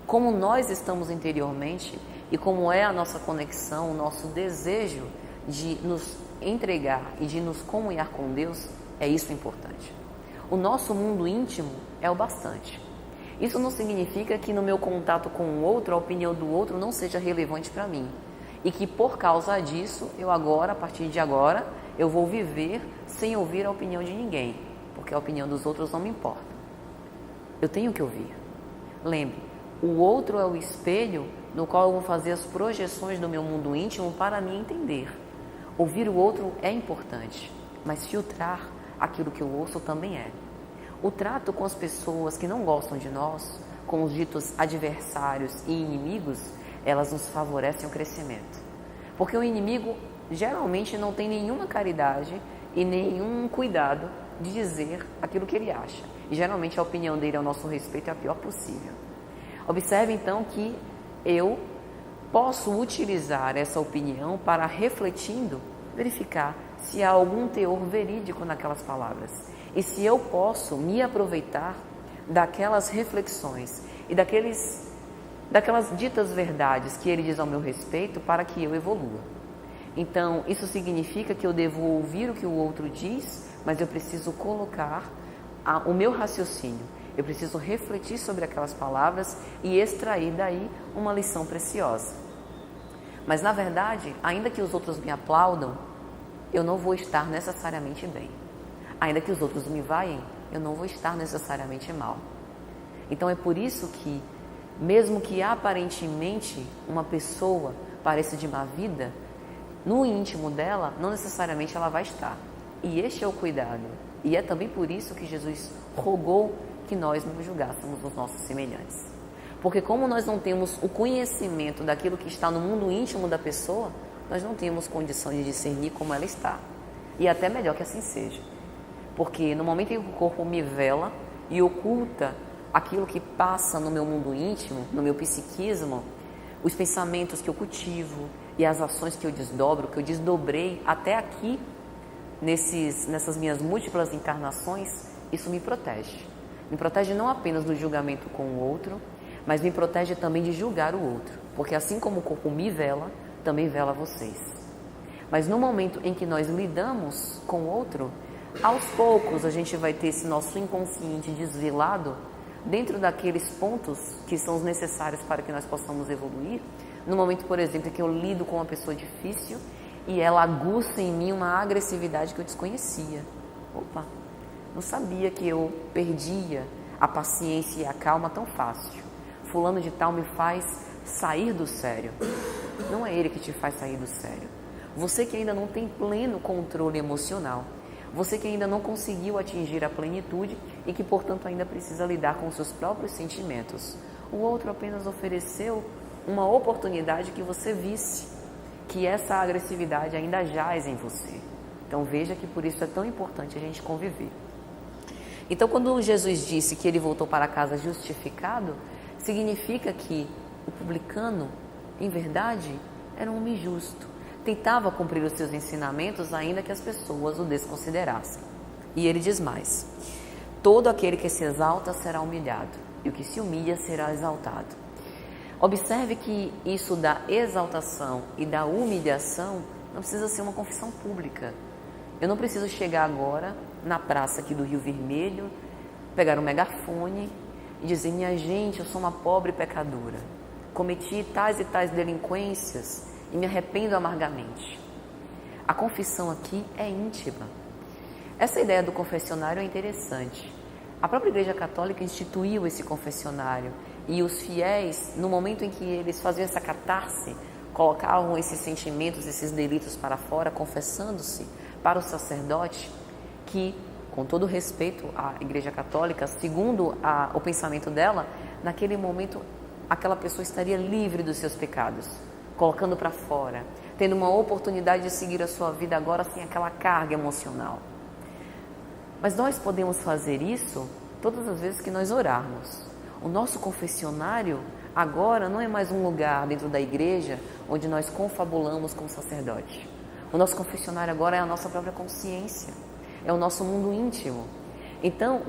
Como nós estamos interiormente e como é a nossa conexão, o nosso desejo de nos entregar e de nos comunhar com Deus, é isso importante. O nosso mundo íntimo é o bastante. Isso não significa que no meu contato com o outro, a opinião do outro não seja relevante para mim. E que por causa disso, a partir de agora, eu vou viver sem ouvir a opinião de ninguém, porque a opinião dos outros não me importa. Eu tenho que ouvir. Lembre, o outro é o espelho no qual eu vou fazer as projeções do meu mundo íntimo para me entender. Ouvir o outro é importante, mas filtrar aquilo que eu ouço também é. O trato com as pessoas que não gostam de nós, com os ditos adversários e inimigos, elas nos favorecem o crescimento. Porque o inimigo geralmente não tem nenhuma caridade e nenhum cuidado de dizer aquilo que ele acha. E geralmente a opinião dele ao nosso respeito é a pior possível. Observe então que eu posso utilizar essa opinião para, refletindo, verificar se há algum teor verídico naquelas palavras. E se eu posso me aproveitar daquelas reflexões e daquelas ditas verdades que ele diz ao meu respeito para que eu evolua. Então, isso significa que eu devo ouvir o que o outro diz, mas eu preciso colocar o meu raciocínio. Eu preciso refletir sobre aquelas palavras e extrair daí uma lição preciosa. Mas, na verdade, ainda que os outros me aplaudam, eu não vou estar necessariamente bem. Ainda que os outros me vaiem, eu não vou estar necessariamente mal. Então, é por isso que, mesmo que aparentemente uma pessoa pareça de má vida, no íntimo dela, não necessariamente ela vai estar. E este é o cuidado. E é também por isso que Jesus rogou que nós não julgássemos os nossos semelhantes. Porque como nós não temos o conhecimento daquilo que está no mundo íntimo da pessoa, nós não temos condição de discernir como ela está. E até melhor que assim seja. Porque no momento em que o corpo me vela e oculta aquilo que passa no meu mundo íntimo, no meu psiquismo, os pensamentos que eu cultivo e as ações que eu desdobro, que eu desdobrei até aqui, nessas minhas múltiplas encarnações, isso me protege. Me protege não apenas do julgamento com o outro, mas me protege também de julgar o outro, porque assim como o corpo me vela, também vela vocês. Mas no momento em que nós lidamos com o outro, aos poucos a gente vai ter esse nosso inconsciente desvelado dentro daqueles pontos que são os necessários para que nós possamos evoluir. No momento, por exemplo, em que eu lido com uma pessoa difícil e ela aguça em mim uma agressividade que eu desconhecia. Opa, não sabia que eu perdia a paciência e a calma tão fácil. Fulano de tal me faz sair do sério. Não é ele que te faz sair do sério. Você que ainda não tem pleno controle emocional. Você que ainda não conseguiu atingir a plenitude e que, portanto, ainda precisa lidar com os seus próprios sentimentos. O outro apenas ofereceu uma oportunidade que você visse que essa agressividade ainda jaz em você. Então veja que por isso é tão importante a gente conviver. Então quando Jesus disse que ele voltou para casa justificado, significa que o publicano, em verdade, era um homem justo. Tentava cumprir os seus ensinamentos ainda que as pessoas o desconsiderassem. E ele diz mais: todo aquele que se exalta será humilhado, e o que se humilha será exaltado. Observe que isso da exaltação e da humilhação não precisa ser uma confissão pública. Eu não preciso chegar agora na praça aqui do Rio Vermelho, pegar um megafone e dizer: minha gente, eu sou uma pobre pecadora, cometi tais e tais delinquências e me arrependo amargamente. A confissão aqui é íntima. Essa ideia do confessionário é interessante. A própria Igreja Católica instituiu esse confessionário e os fiéis, no momento em que eles faziam essa catarse, colocavam esses sentimentos, esses delitos para fora, confessando-se para o sacerdote, que, com todo respeito à Igreja Católica, segundo o pensamento dela, naquele momento aquela pessoa estaria livre dos seus pecados, colocando para fora, tendo uma oportunidade de seguir a sua vida agora sem aquela carga emocional. Mas nós podemos fazer isso todas as vezes que nós orarmos. O nosso confessionário agora não é mais um lugar dentro da igreja onde nós confabulamos com o sacerdote. O nosso confessionário agora é a nossa própria consciência, é o nosso mundo íntimo. Então,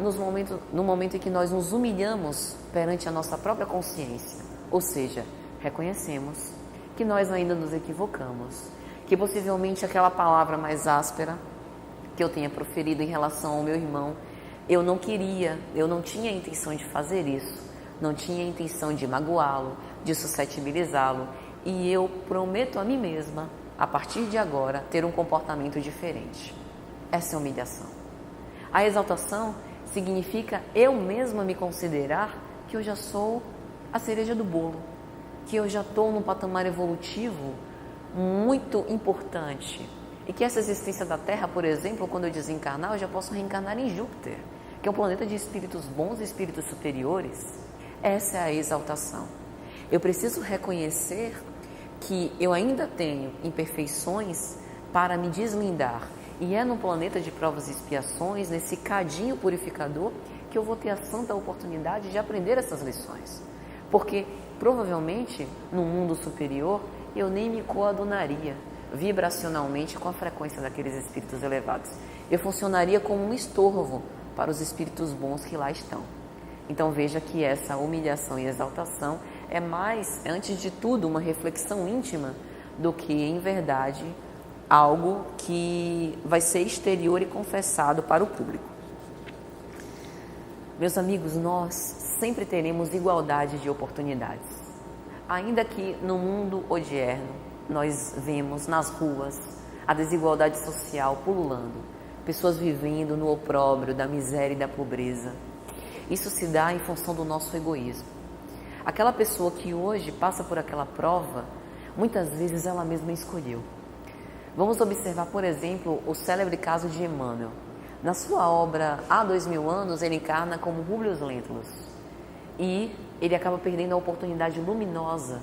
no momento em que nós nos humilhamos perante a nossa própria consciência, ou seja, reconhecemos que nós ainda nos equivocamos, que possivelmente aquela palavra mais áspera que eu tenha proferido em relação ao meu irmão, eu não tinha a intenção de fazer isso, não tinha a intenção de magoá-lo, de suscetibilizá-lo, e eu prometo a mim mesma, a partir de agora, ter um comportamento diferente. Essa é a humilhação. A exaltação significa eu mesma me considerar que eu já sou a cereja do bolo, que eu já estou num patamar evolutivo muito importante, e que essa existência da Terra, por exemplo, quando eu desencarnar, eu já posso reencarnar em Júpiter, que é um planeta de espíritos bons e espíritos superiores. Essa é a exaltação. Eu preciso reconhecer que eu ainda tenho imperfeições para me deslindar. E é no planeta de provas e expiações, nesse cadinho purificador, que eu vou ter a santa oportunidade de aprender essas lições. Porque, provavelmente, no mundo superior, eu nem me coadunaria vibracionalmente com a frequência daqueles espíritos elevados. Eu funcionaria como um estorvo para os espíritos bons que lá estão. Então veja que essa humilhação e exaltação é mais, antes de tudo, uma reflexão íntima do que, em verdade, algo que vai ser exterior e confessado para o público. Meus amigos, nós sempre teremos igualdade de oportunidades. Ainda que no mundo odierno nós vemos nas ruas a desigualdade social pululando, pessoas vivendo no opróbrio da miséria e da pobreza. Isso se dá em função do nosso egoísmo. Aquela pessoa que hoje passa por aquela prova, muitas vezes ela mesma escolheu. Vamos observar, por exemplo, o célebre caso de Emmanuel. Na sua obra Há 2000 anos, ele encarna como Publius Lentulus. E ele acaba perdendo a oportunidade luminosa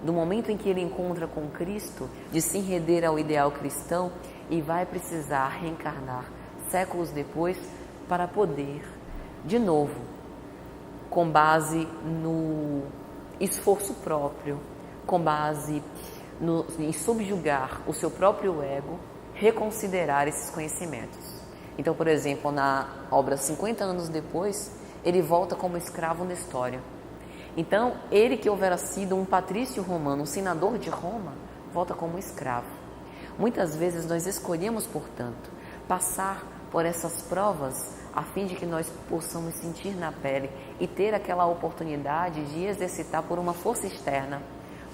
do momento em que ele encontra com Cristo, de se render ao ideal cristão e vai precisar reencarnar séculos depois para poder, de novo, com base no esforço próprio, com base em subjugar o seu próprio ego, reconsiderar esses conhecimentos. Então, por exemplo, na obra 50 anos depois, ele volta como escravo Nestório. Então, ele que houvera sido um patrício romano, um senador de Roma, volta como escravo. Muitas vezes nós escolhemos, portanto, passar por essas provas a fim de que nós possamos sentir na pele e ter aquela oportunidade de exercitar por uma força externa,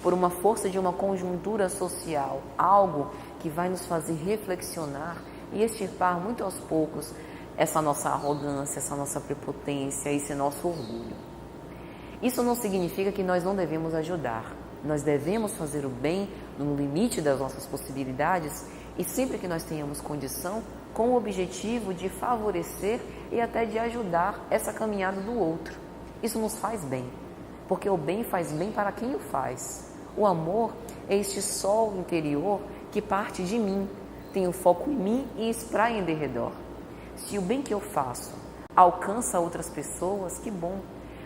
por uma força de uma conjuntura social, algo que vai nos fazer reflexionar e extirpar muito aos poucos essa nossa arrogância, essa nossa prepotência, esse nosso orgulho. Isso não significa que nós não devemos ajudar. Nós devemos fazer o bem no limite das nossas possibilidades e sempre que nós tenhamos condição, com o objetivo de favorecer e até de ajudar essa caminhada do outro. Isso nos faz bem, porque o bem faz bem para quem o faz. O amor é este sol interior que parte de mim, tem o foco em mim e espraia em derredor. Se o bem que eu faço alcança outras pessoas, que bom,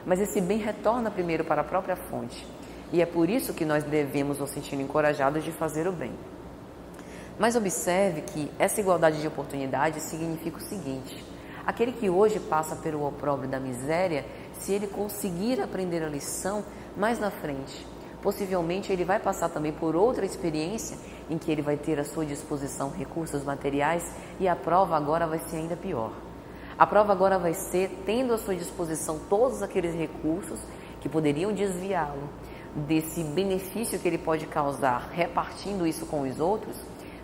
mas esse bem retorna primeiro para a própria fonte. E é por isso que nós devemos nos sentir encorajados de fazer o bem. Mas observe que essa igualdade de oportunidades significa o seguinte: aquele que hoje passa pelo opróbrio da miséria, se ele conseguir aprender a lição mais na frente, possivelmente ele vai passar também por outra experiência em que ele vai ter à sua disposição recursos materiais e a prova agora vai ser ainda pior. A prova agora vai ser tendo à sua disposição todos aqueles recursos que poderiam desviá-lo desse benefício que ele pode causar repartindo isso com os outros,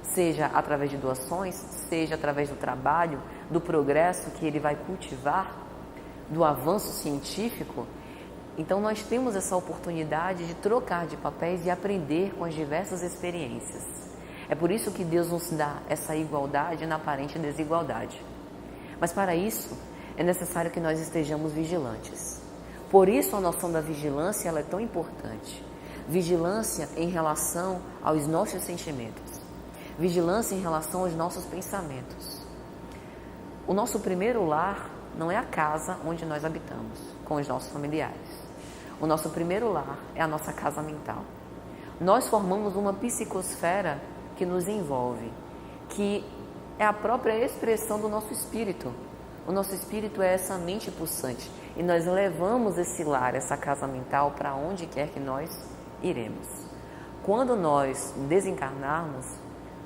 seja através de doações, seja através do trabalho, do progresso que ele vai cultivar, do avanço científico. Então nós temos essa oportunidade de trocar de papéis e aprender com as diversas experiências. É por isso que Deus nos dá essa igualdade na aparente desigualdade. Mas para isso é necessário que nós estejamos vigilantes. Por isso a noção da vigilância ela é tão importante. Vigilância em relação aos nossos sentimentos. Vigilância em relação aos nossos pensamentos. O nosso primeiro lar não é a casa onde nós habitamos, com os nossos familiares. O nosso primeiro lar é a nossa casa mental. Nós formamos uma psicosfera que nos envolve, que é a própria expressão do nosso espírito. O nosso espírito é essa mente pulsante e nós levamos esse lar, essa casa mental, para onde quer que nós iremos. Quando nós desencarnarmos,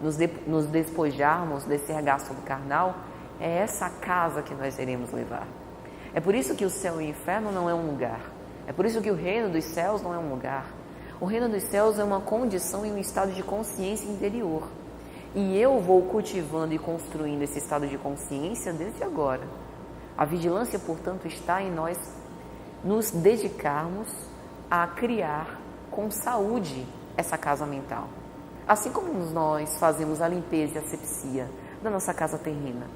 nos despojarmos desse regaço carnal, é essa casa que nós iremos levar. É por isso que o céu e o inferno não é um lugar. É por isso que o reino dos céus não é um lugar. O reino dos céus é uma condição e um estado de consciência interior. E eu vou cultivando e construindo esse estado de consciência desde agora. A vigilância, portanto, está em nós nos dedicarmos a criar com saúde essa casa mental. Assim como nós fazemos a limpeza e a asepsia da nossa casa terrena,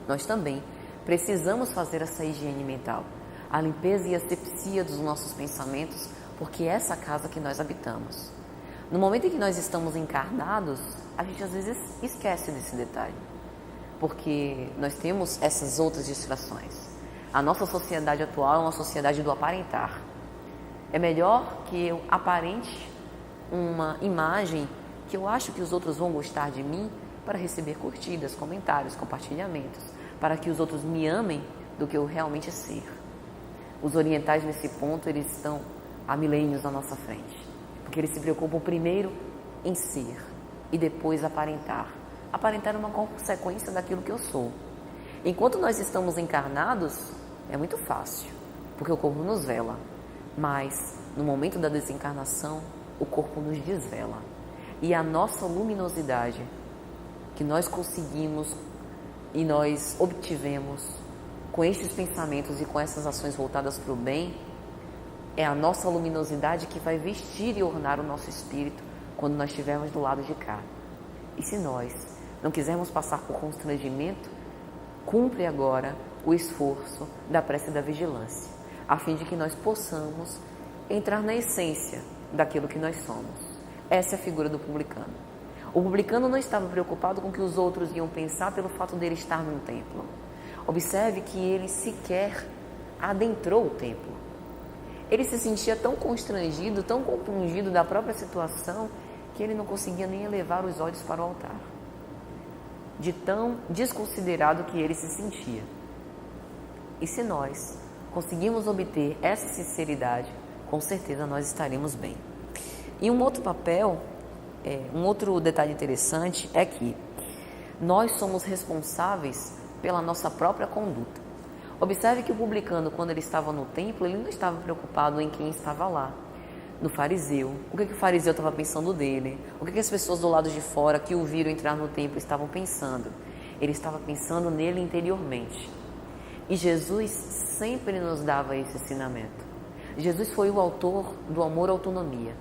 nós também precisamos fazer essa higiene mental, a limpeza e a asepsia dos nossos pensamentos, porque é essa casa que nós habitamos. No momento em que nós estamos encarnados, a gente às vezes esquece desse detalhe, porque nós temos essas outras distrações. A nossa sociedade atual é uma sociedade do aparentar. É melhor que eu aparente uma imagem que eu acho que os outros vão gostar de mim para receber curtidas, comentários, compartilhamentos, para que os outros me amem do que eu realmente ser. Os orientais nesse ponto, eles estão há milênios na nossa frente, porque eles se preocupam primeiro em ser e depois aparentar. Aparentar é uma consequência daquilo que eu sou. Enquanto nós estamos encarnados, é muito fácil, porque o corpo nos vela, mas no momento da desencarnação, o corpo nos desvela. E a nossa luminosidade que nós conseguimos e nós obtivemos com estes pensamentos e com essas ações voltadas para o bem, é a nossa luminosidade que vai vestir e ornar o nosso espírito quando nós estivermos do lado de cá. E se nós não quisermos passar por constrangimento, cumpre agora o esforço da prece e da vigilância, a fim de que nós possamos entrar na essência daquilo que nós somos. Essa é a figura do publicano. O publicano não estava preocupado com o que os outros iam pensar pelo fato dele estar num templo. Observe que ele sequer adentrou o templo. Ele se sentia tão constrangido, tão compungido da própria situação, que ele não conseguia nem elevar os olhos para o altar. De tão desconsiderado que ele se sentia. E se nós conseguimos obter essa sinceridade, com certeza nós estaremos bem. E um outro um outro detalhe interessante é que nós somos responsáveis pela nossa própria conduta. Observe que o publicano, quando ele estava no templo, ele não estava preocupado em quem estava lá, no fariseu. O que o fariseu estava pensando dele? O que as pessoas do lado de fora que o viram entrar no templo estavam pensando? Ele estava pensando nele interiormente. E Jesus sempre nos dava esse ensinamento. Jesus foi o autor do amor à autonomia.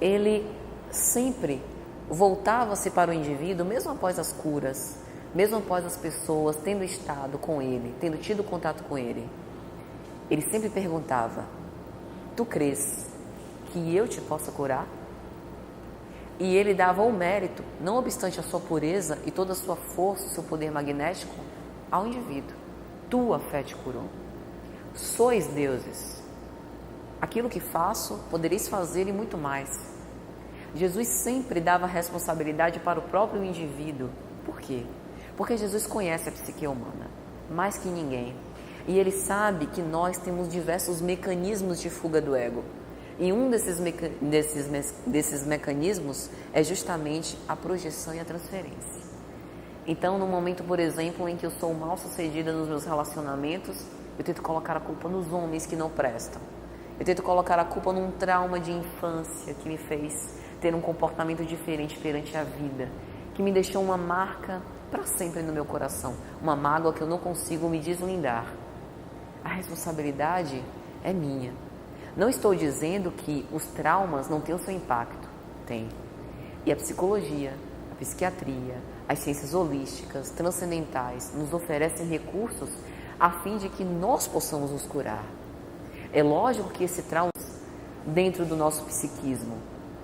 Ele sempre voltava-se para o indivíduo, mesmo após as curas, mesmo após as pessoas tendo estado com ele, tendo tido contato com ele. Ele sempre perguntava: tu crês que eu te possa curar? E ele dava o mérito, não obstante a sua pureza e toda a sua força, o seu poder magnético, ao indivíduo. Tua fé te curou. Sois deuses. Aquilo que faço, podereis fazer e muito mais. Jesus sempre dava responsabilidade para o próprio indivíduo. Por quê? Porque Jesus conhece a psique humana, mais que ninguém. E ele sabe que nós temos diversos mecanismos de fuga do ego. E um desses mecanismos é justamente a projeção e a transferência. Então, no momento, por exemplo, em que eu sou mal sucedida nos meus relacionamentos, eu tento colocar a culpa nos homens que não prestam. Eu tento colocar a culpa num trauma de infância que me fez ter um comportamento diferente perante a vida, que me deixou uma marca para sempre no meu coração, uma mágoa que eu não consigo me deslindar. A responsabilidade é minha. Não estou dizendo que os traumas não têm o seu impacto. Tem. E a psicologia, a psiquiatria, as ciências holísticas, transcendentais, nos oferecem recursos a fim de que nós possamos nos curar. É lógico que esse trauma, dentro do nosso psiquismo,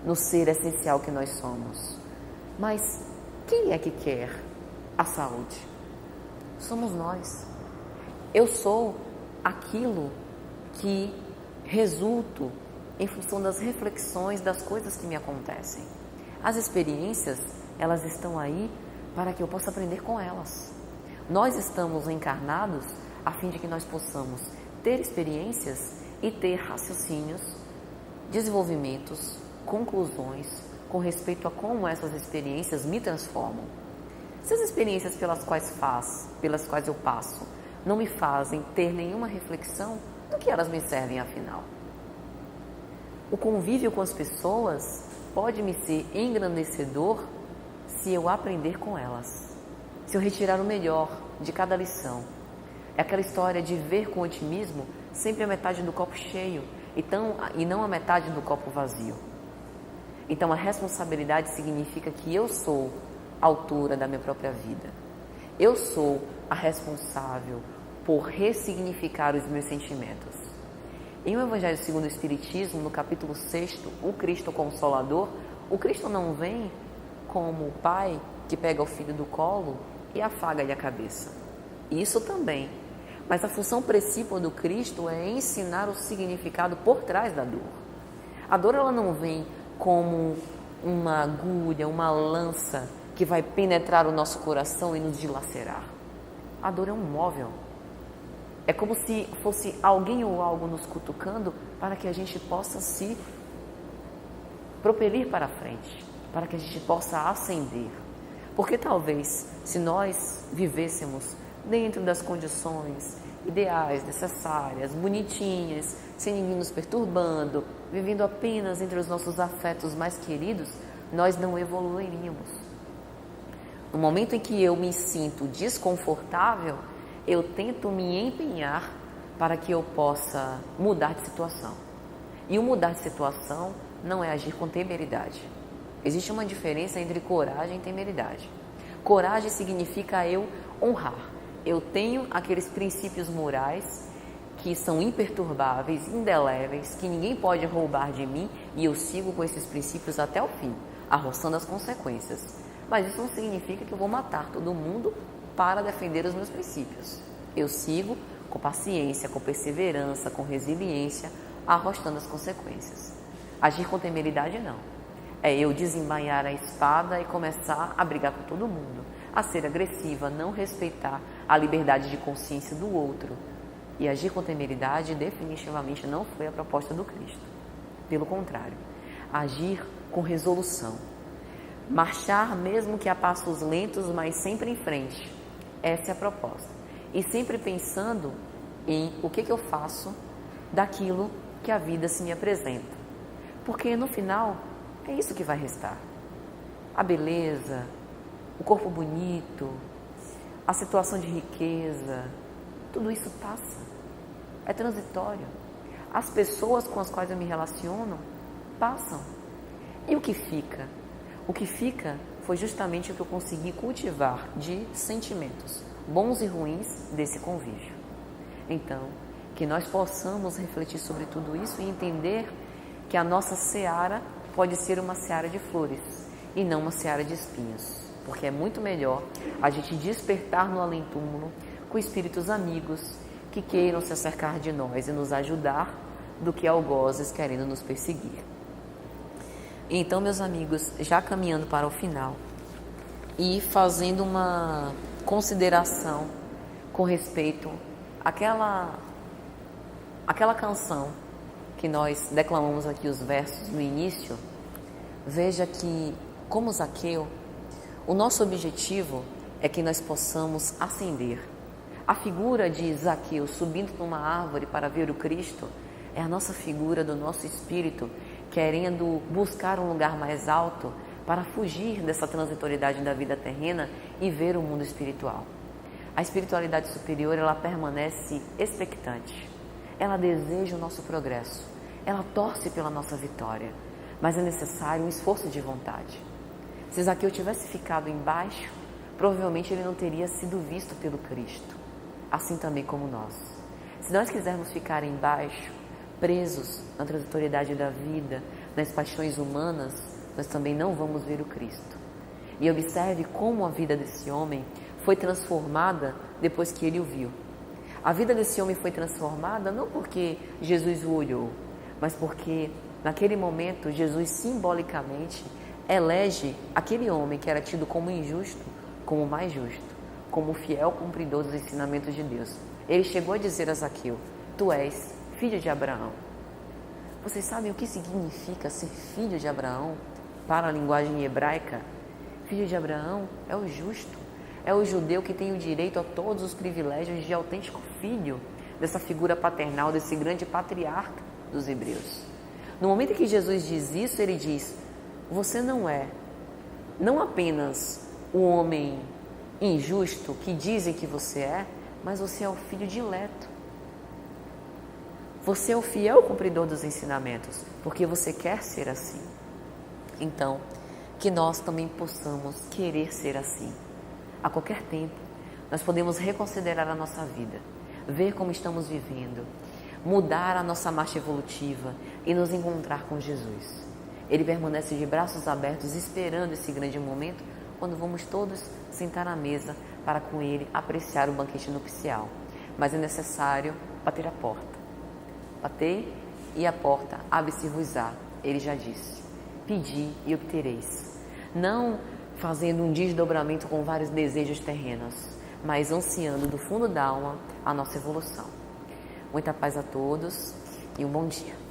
no ser essencial que nós somos. Mas quem é que quer a saúde? Somos nós. Eu sou aquilo que resulto em função das reflexões das coisas que me acontecem. As experiências, elas estão aí para que eu possa aprender com elas. Nós estamos encarnados a fim de que nós possamos ter experiências e ter raciocínios, desenvolvimentos, conclusões com respeito a como essas experiências me transformam. Se as experiências pelas quais eu passo não me fazem ter nenhuma reflexão, do que elas me servem afinal? O convívio com as pessoas pode me ser engrandecedor se eu aprender com elas, se eu retirar o melhor de cada lição. É aquela história de ver com otimismo sempre a metade do copo cheio e não a metade do copo vazio. Então a responsabilidade significa que eu sou a autora da minha própria vida. Eu sou a responsável por ressignificar os meus sentimentos. Em O Evangelho segundo o Espiritismo, no capítulo 6, o Cristo Consolador, o Cristo não vem como o pai que pega o filho do colo e afaga-lhe a cabeça. Isso também. Mas a função principal do Cristo é ensinar o significado por trás da dor. A dor, ela não vem como uma agulha, uma lança que vai penetrar o nosso coração e nos dilacerar. A dor é um móvel. É como se fosse alguém ou algo nos cutucando para que a gente possa se propelir para a frente, para que a gente possa ascender. Porque talvez, se nós vivêssemos dentro das condições ideais, necessárias, bonitinhas, sem ninguém nos perturbando, vivendo apenas entre os nossos afetos mais queridos, nós não evoluiríamos. No momento em que eu me sinto desconfortável, eu tento me empenhar para que eu possa mudar de situação. E o mudar de situação não é agir com temeridade. Existe uma diferença entre coragem e temeridade. Coragem significa eu honrar. Eu tenho aqueles princípios morais que são imperturbáveis, indeléveis, que ninguém pode roubar de mim e eu sigo com esses princípios até o fim, arroçando as consequências. Mas isso não significa que eu vou matar todo mundo para defender os meus princípios. Eu sigo com paciência, com perseverança, com resiliência, arrostando as consequências. Agir com temeridade não. É eu desembainhar a espada e começar a brigar com todo mundo, a ser agressiva, não respeitar a liberdade de consciência do outro E agir com temeridade definitivamente não foi a proposta do Cristo. Pelo contrário, agir com resolução. Marchar mesmo que a passos lentos, mas sempre em frente. Essa é a proposta. E sempre pensando em o que eu faço daquilo que a vida se me apresenta. Porque no final é isso que vai restar. A beleza, o corpo bonito, a situação de riqueza, tudo isso passa. É transitório. As pessoas com as quais eu me relaciono passam. E o que fica? O que fica foi justamente o que eu consegui cultivar de sentimentos, bons e ruins, desse convívio. Então, que nós possamos refletir sobre tudo isso e entender que a nossa seara pode ser uma seara de flores e não uma seara de espinhos. Porque é muito melhor a gente despertar no além-túmulo com espíritos amigos que queiram se acercar de nós e nos ajudar do que algozes querendo nos perseguir. Então, meus amigos, já caminhando para o final e fazendo uma consideração com respeito àquela canção que nós declamamos aqui os versos no início, veja que, como Zaqueu, o nosso objetivo é que nós possamos ascender. A figura de Zaqueu subindo numa árvore para ver o Cristo é a nossa figura do nosso espírito querendo buscar um lugar mais alto para fugir dessa transitoriedade da vida terrena e ver o mundo espiritual. A espiritualidade superior, ela permanece expectante. Ela deseja o nosso progresso. Ela torce pela nossa vitória. Mas é necessário um esforço de vontade. Se Zaqueu tivesse ficado embaixo, provavelmente ele não teria sido visto pelo Cristo. Assim também como nós. Se nós quisermos ficar embaixo, presos na transitoriedade da vida, nas paixões humanas, nós também não vamos ver o Cristo. E observe como a vida desse homem foi transformada depois que ele o viu. A vida desse homem foi transformada não porque Jesus o olhou, mas porque naquele momento Jesus simbolicamente elege aquele homem que era tido como injusto, como mais justo, como fiel cumpridor dos ensinamentos de Deus. Ele chegou a dizer a Zaqueu: tu és filho de Abraão. Vocês sabem o que significa ser filho de Abraão para a linguagem hebraica? Filho de Abraão é o justo, é o judeu que tem o direito a todos os privilégios de autêntico filho dessa figura paternal, desse grande patriarca dos hebreus. No momento em que Jesus diz isso, ele diz: você não é não apenas o homem injusto que dizem que você é, mas você é o filho dileto. Você é o fiel cumpridor dos ensinamentos, porque você quer ser assim. Então, que nós também possamos querer ser assim. A qualquer tempo, nós podemos reconsiderar a nossa vida, ver como estamos vivendo, mudar a nossa marcha evolutiva e nos encontrar com Jesus. Ele permanece de braços abertos, esperando esse grande momento, quando vamos todos sentar à mesa para com Ele apreciar o banquete nupcial. Mas é necessário bater a porta. Batei e a porta abre-se-vos-á. Ele já disse: pedi e obtereis. Não fazendo um desdobramento com vários desejos terrenos, mas ansiando do fundo da alma a nossa evolução. Muita paz a todos e um bom dia.